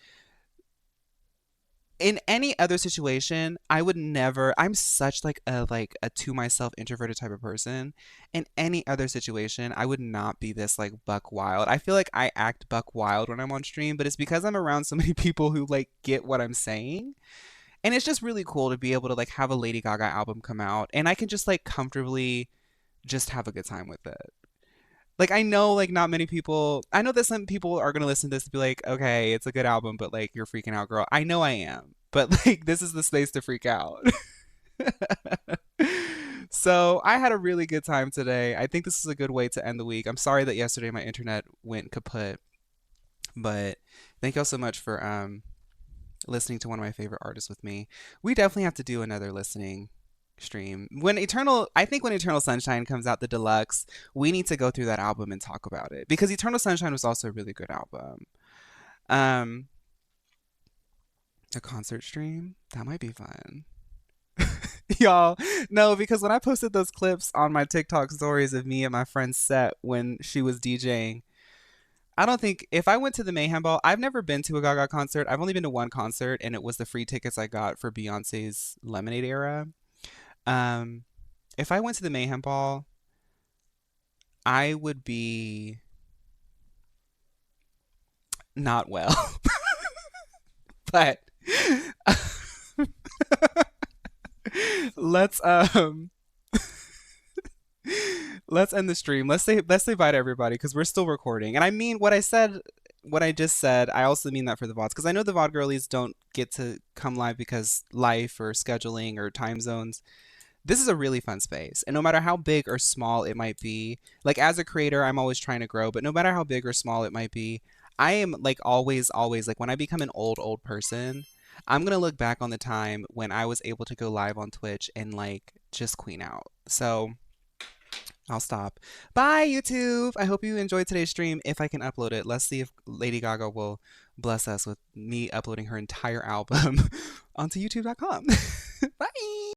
in any other situation, I would never. I'm such like a to myself introverted type of person. In any other situation, I would not be this like buck wild. I feel like I act buck wild when I'm on stream, but it's because I'm around so many people who like get what I'm saying. And it's just really cool to be able to like have a Lady Gaga album come out and I can just like comfortably just have a good time with it. Like I know like not many people I know that some people are gonna listen to this and be like, okay, it's a good album, but like you're freaking out, girl. I know I am. But like this is the space to freak out. So I had a really good time today. I think this is a good way to end the week. I'm sorry that yesterday my internet went kaput, but thank y'all so much for listening to one of my favorite artists with me. We definitely have to do another listening stream. I think when Eternal Sunshine comes out, the deluxe, we need to go through that album and talk about it because Eternal Sunshine was also a really good album. Um, a concert stream that might be fun. Y'all, no, because when I posted those clips on my TikTok stories of me and my friend's set when she was DJing, I don't think if I went to the Mayhem Ball, I've never been to a Gaga concert. I've only been to one concert, and it was the free tickets I got for Beyonce's Lemonade era. Um, if I went to the Mayhem Ball, I would be not well. But let's let's end the stream. Let's say bye to everybody because we're still recording. And I mean what I said, what I just said. I also mean that for the VODs because I know the VOD girlies don't get to come live because life or scheduling or time zones. This is a really fun space, and no matter how big or small it might be, like as a creator, I'm always trying to grow. But no matter how big or small it might be, I am like always like when I become an old person. I'm gonna look back on the time when I was able to go live on Twitch and like just queen out. So I'll stop. Bye, YouTube. I hope you enjoyed today's stream. If I can upload it, let's see if Lady Gaga will bless us with me uploading her entire album onto YouTube.com. Bye.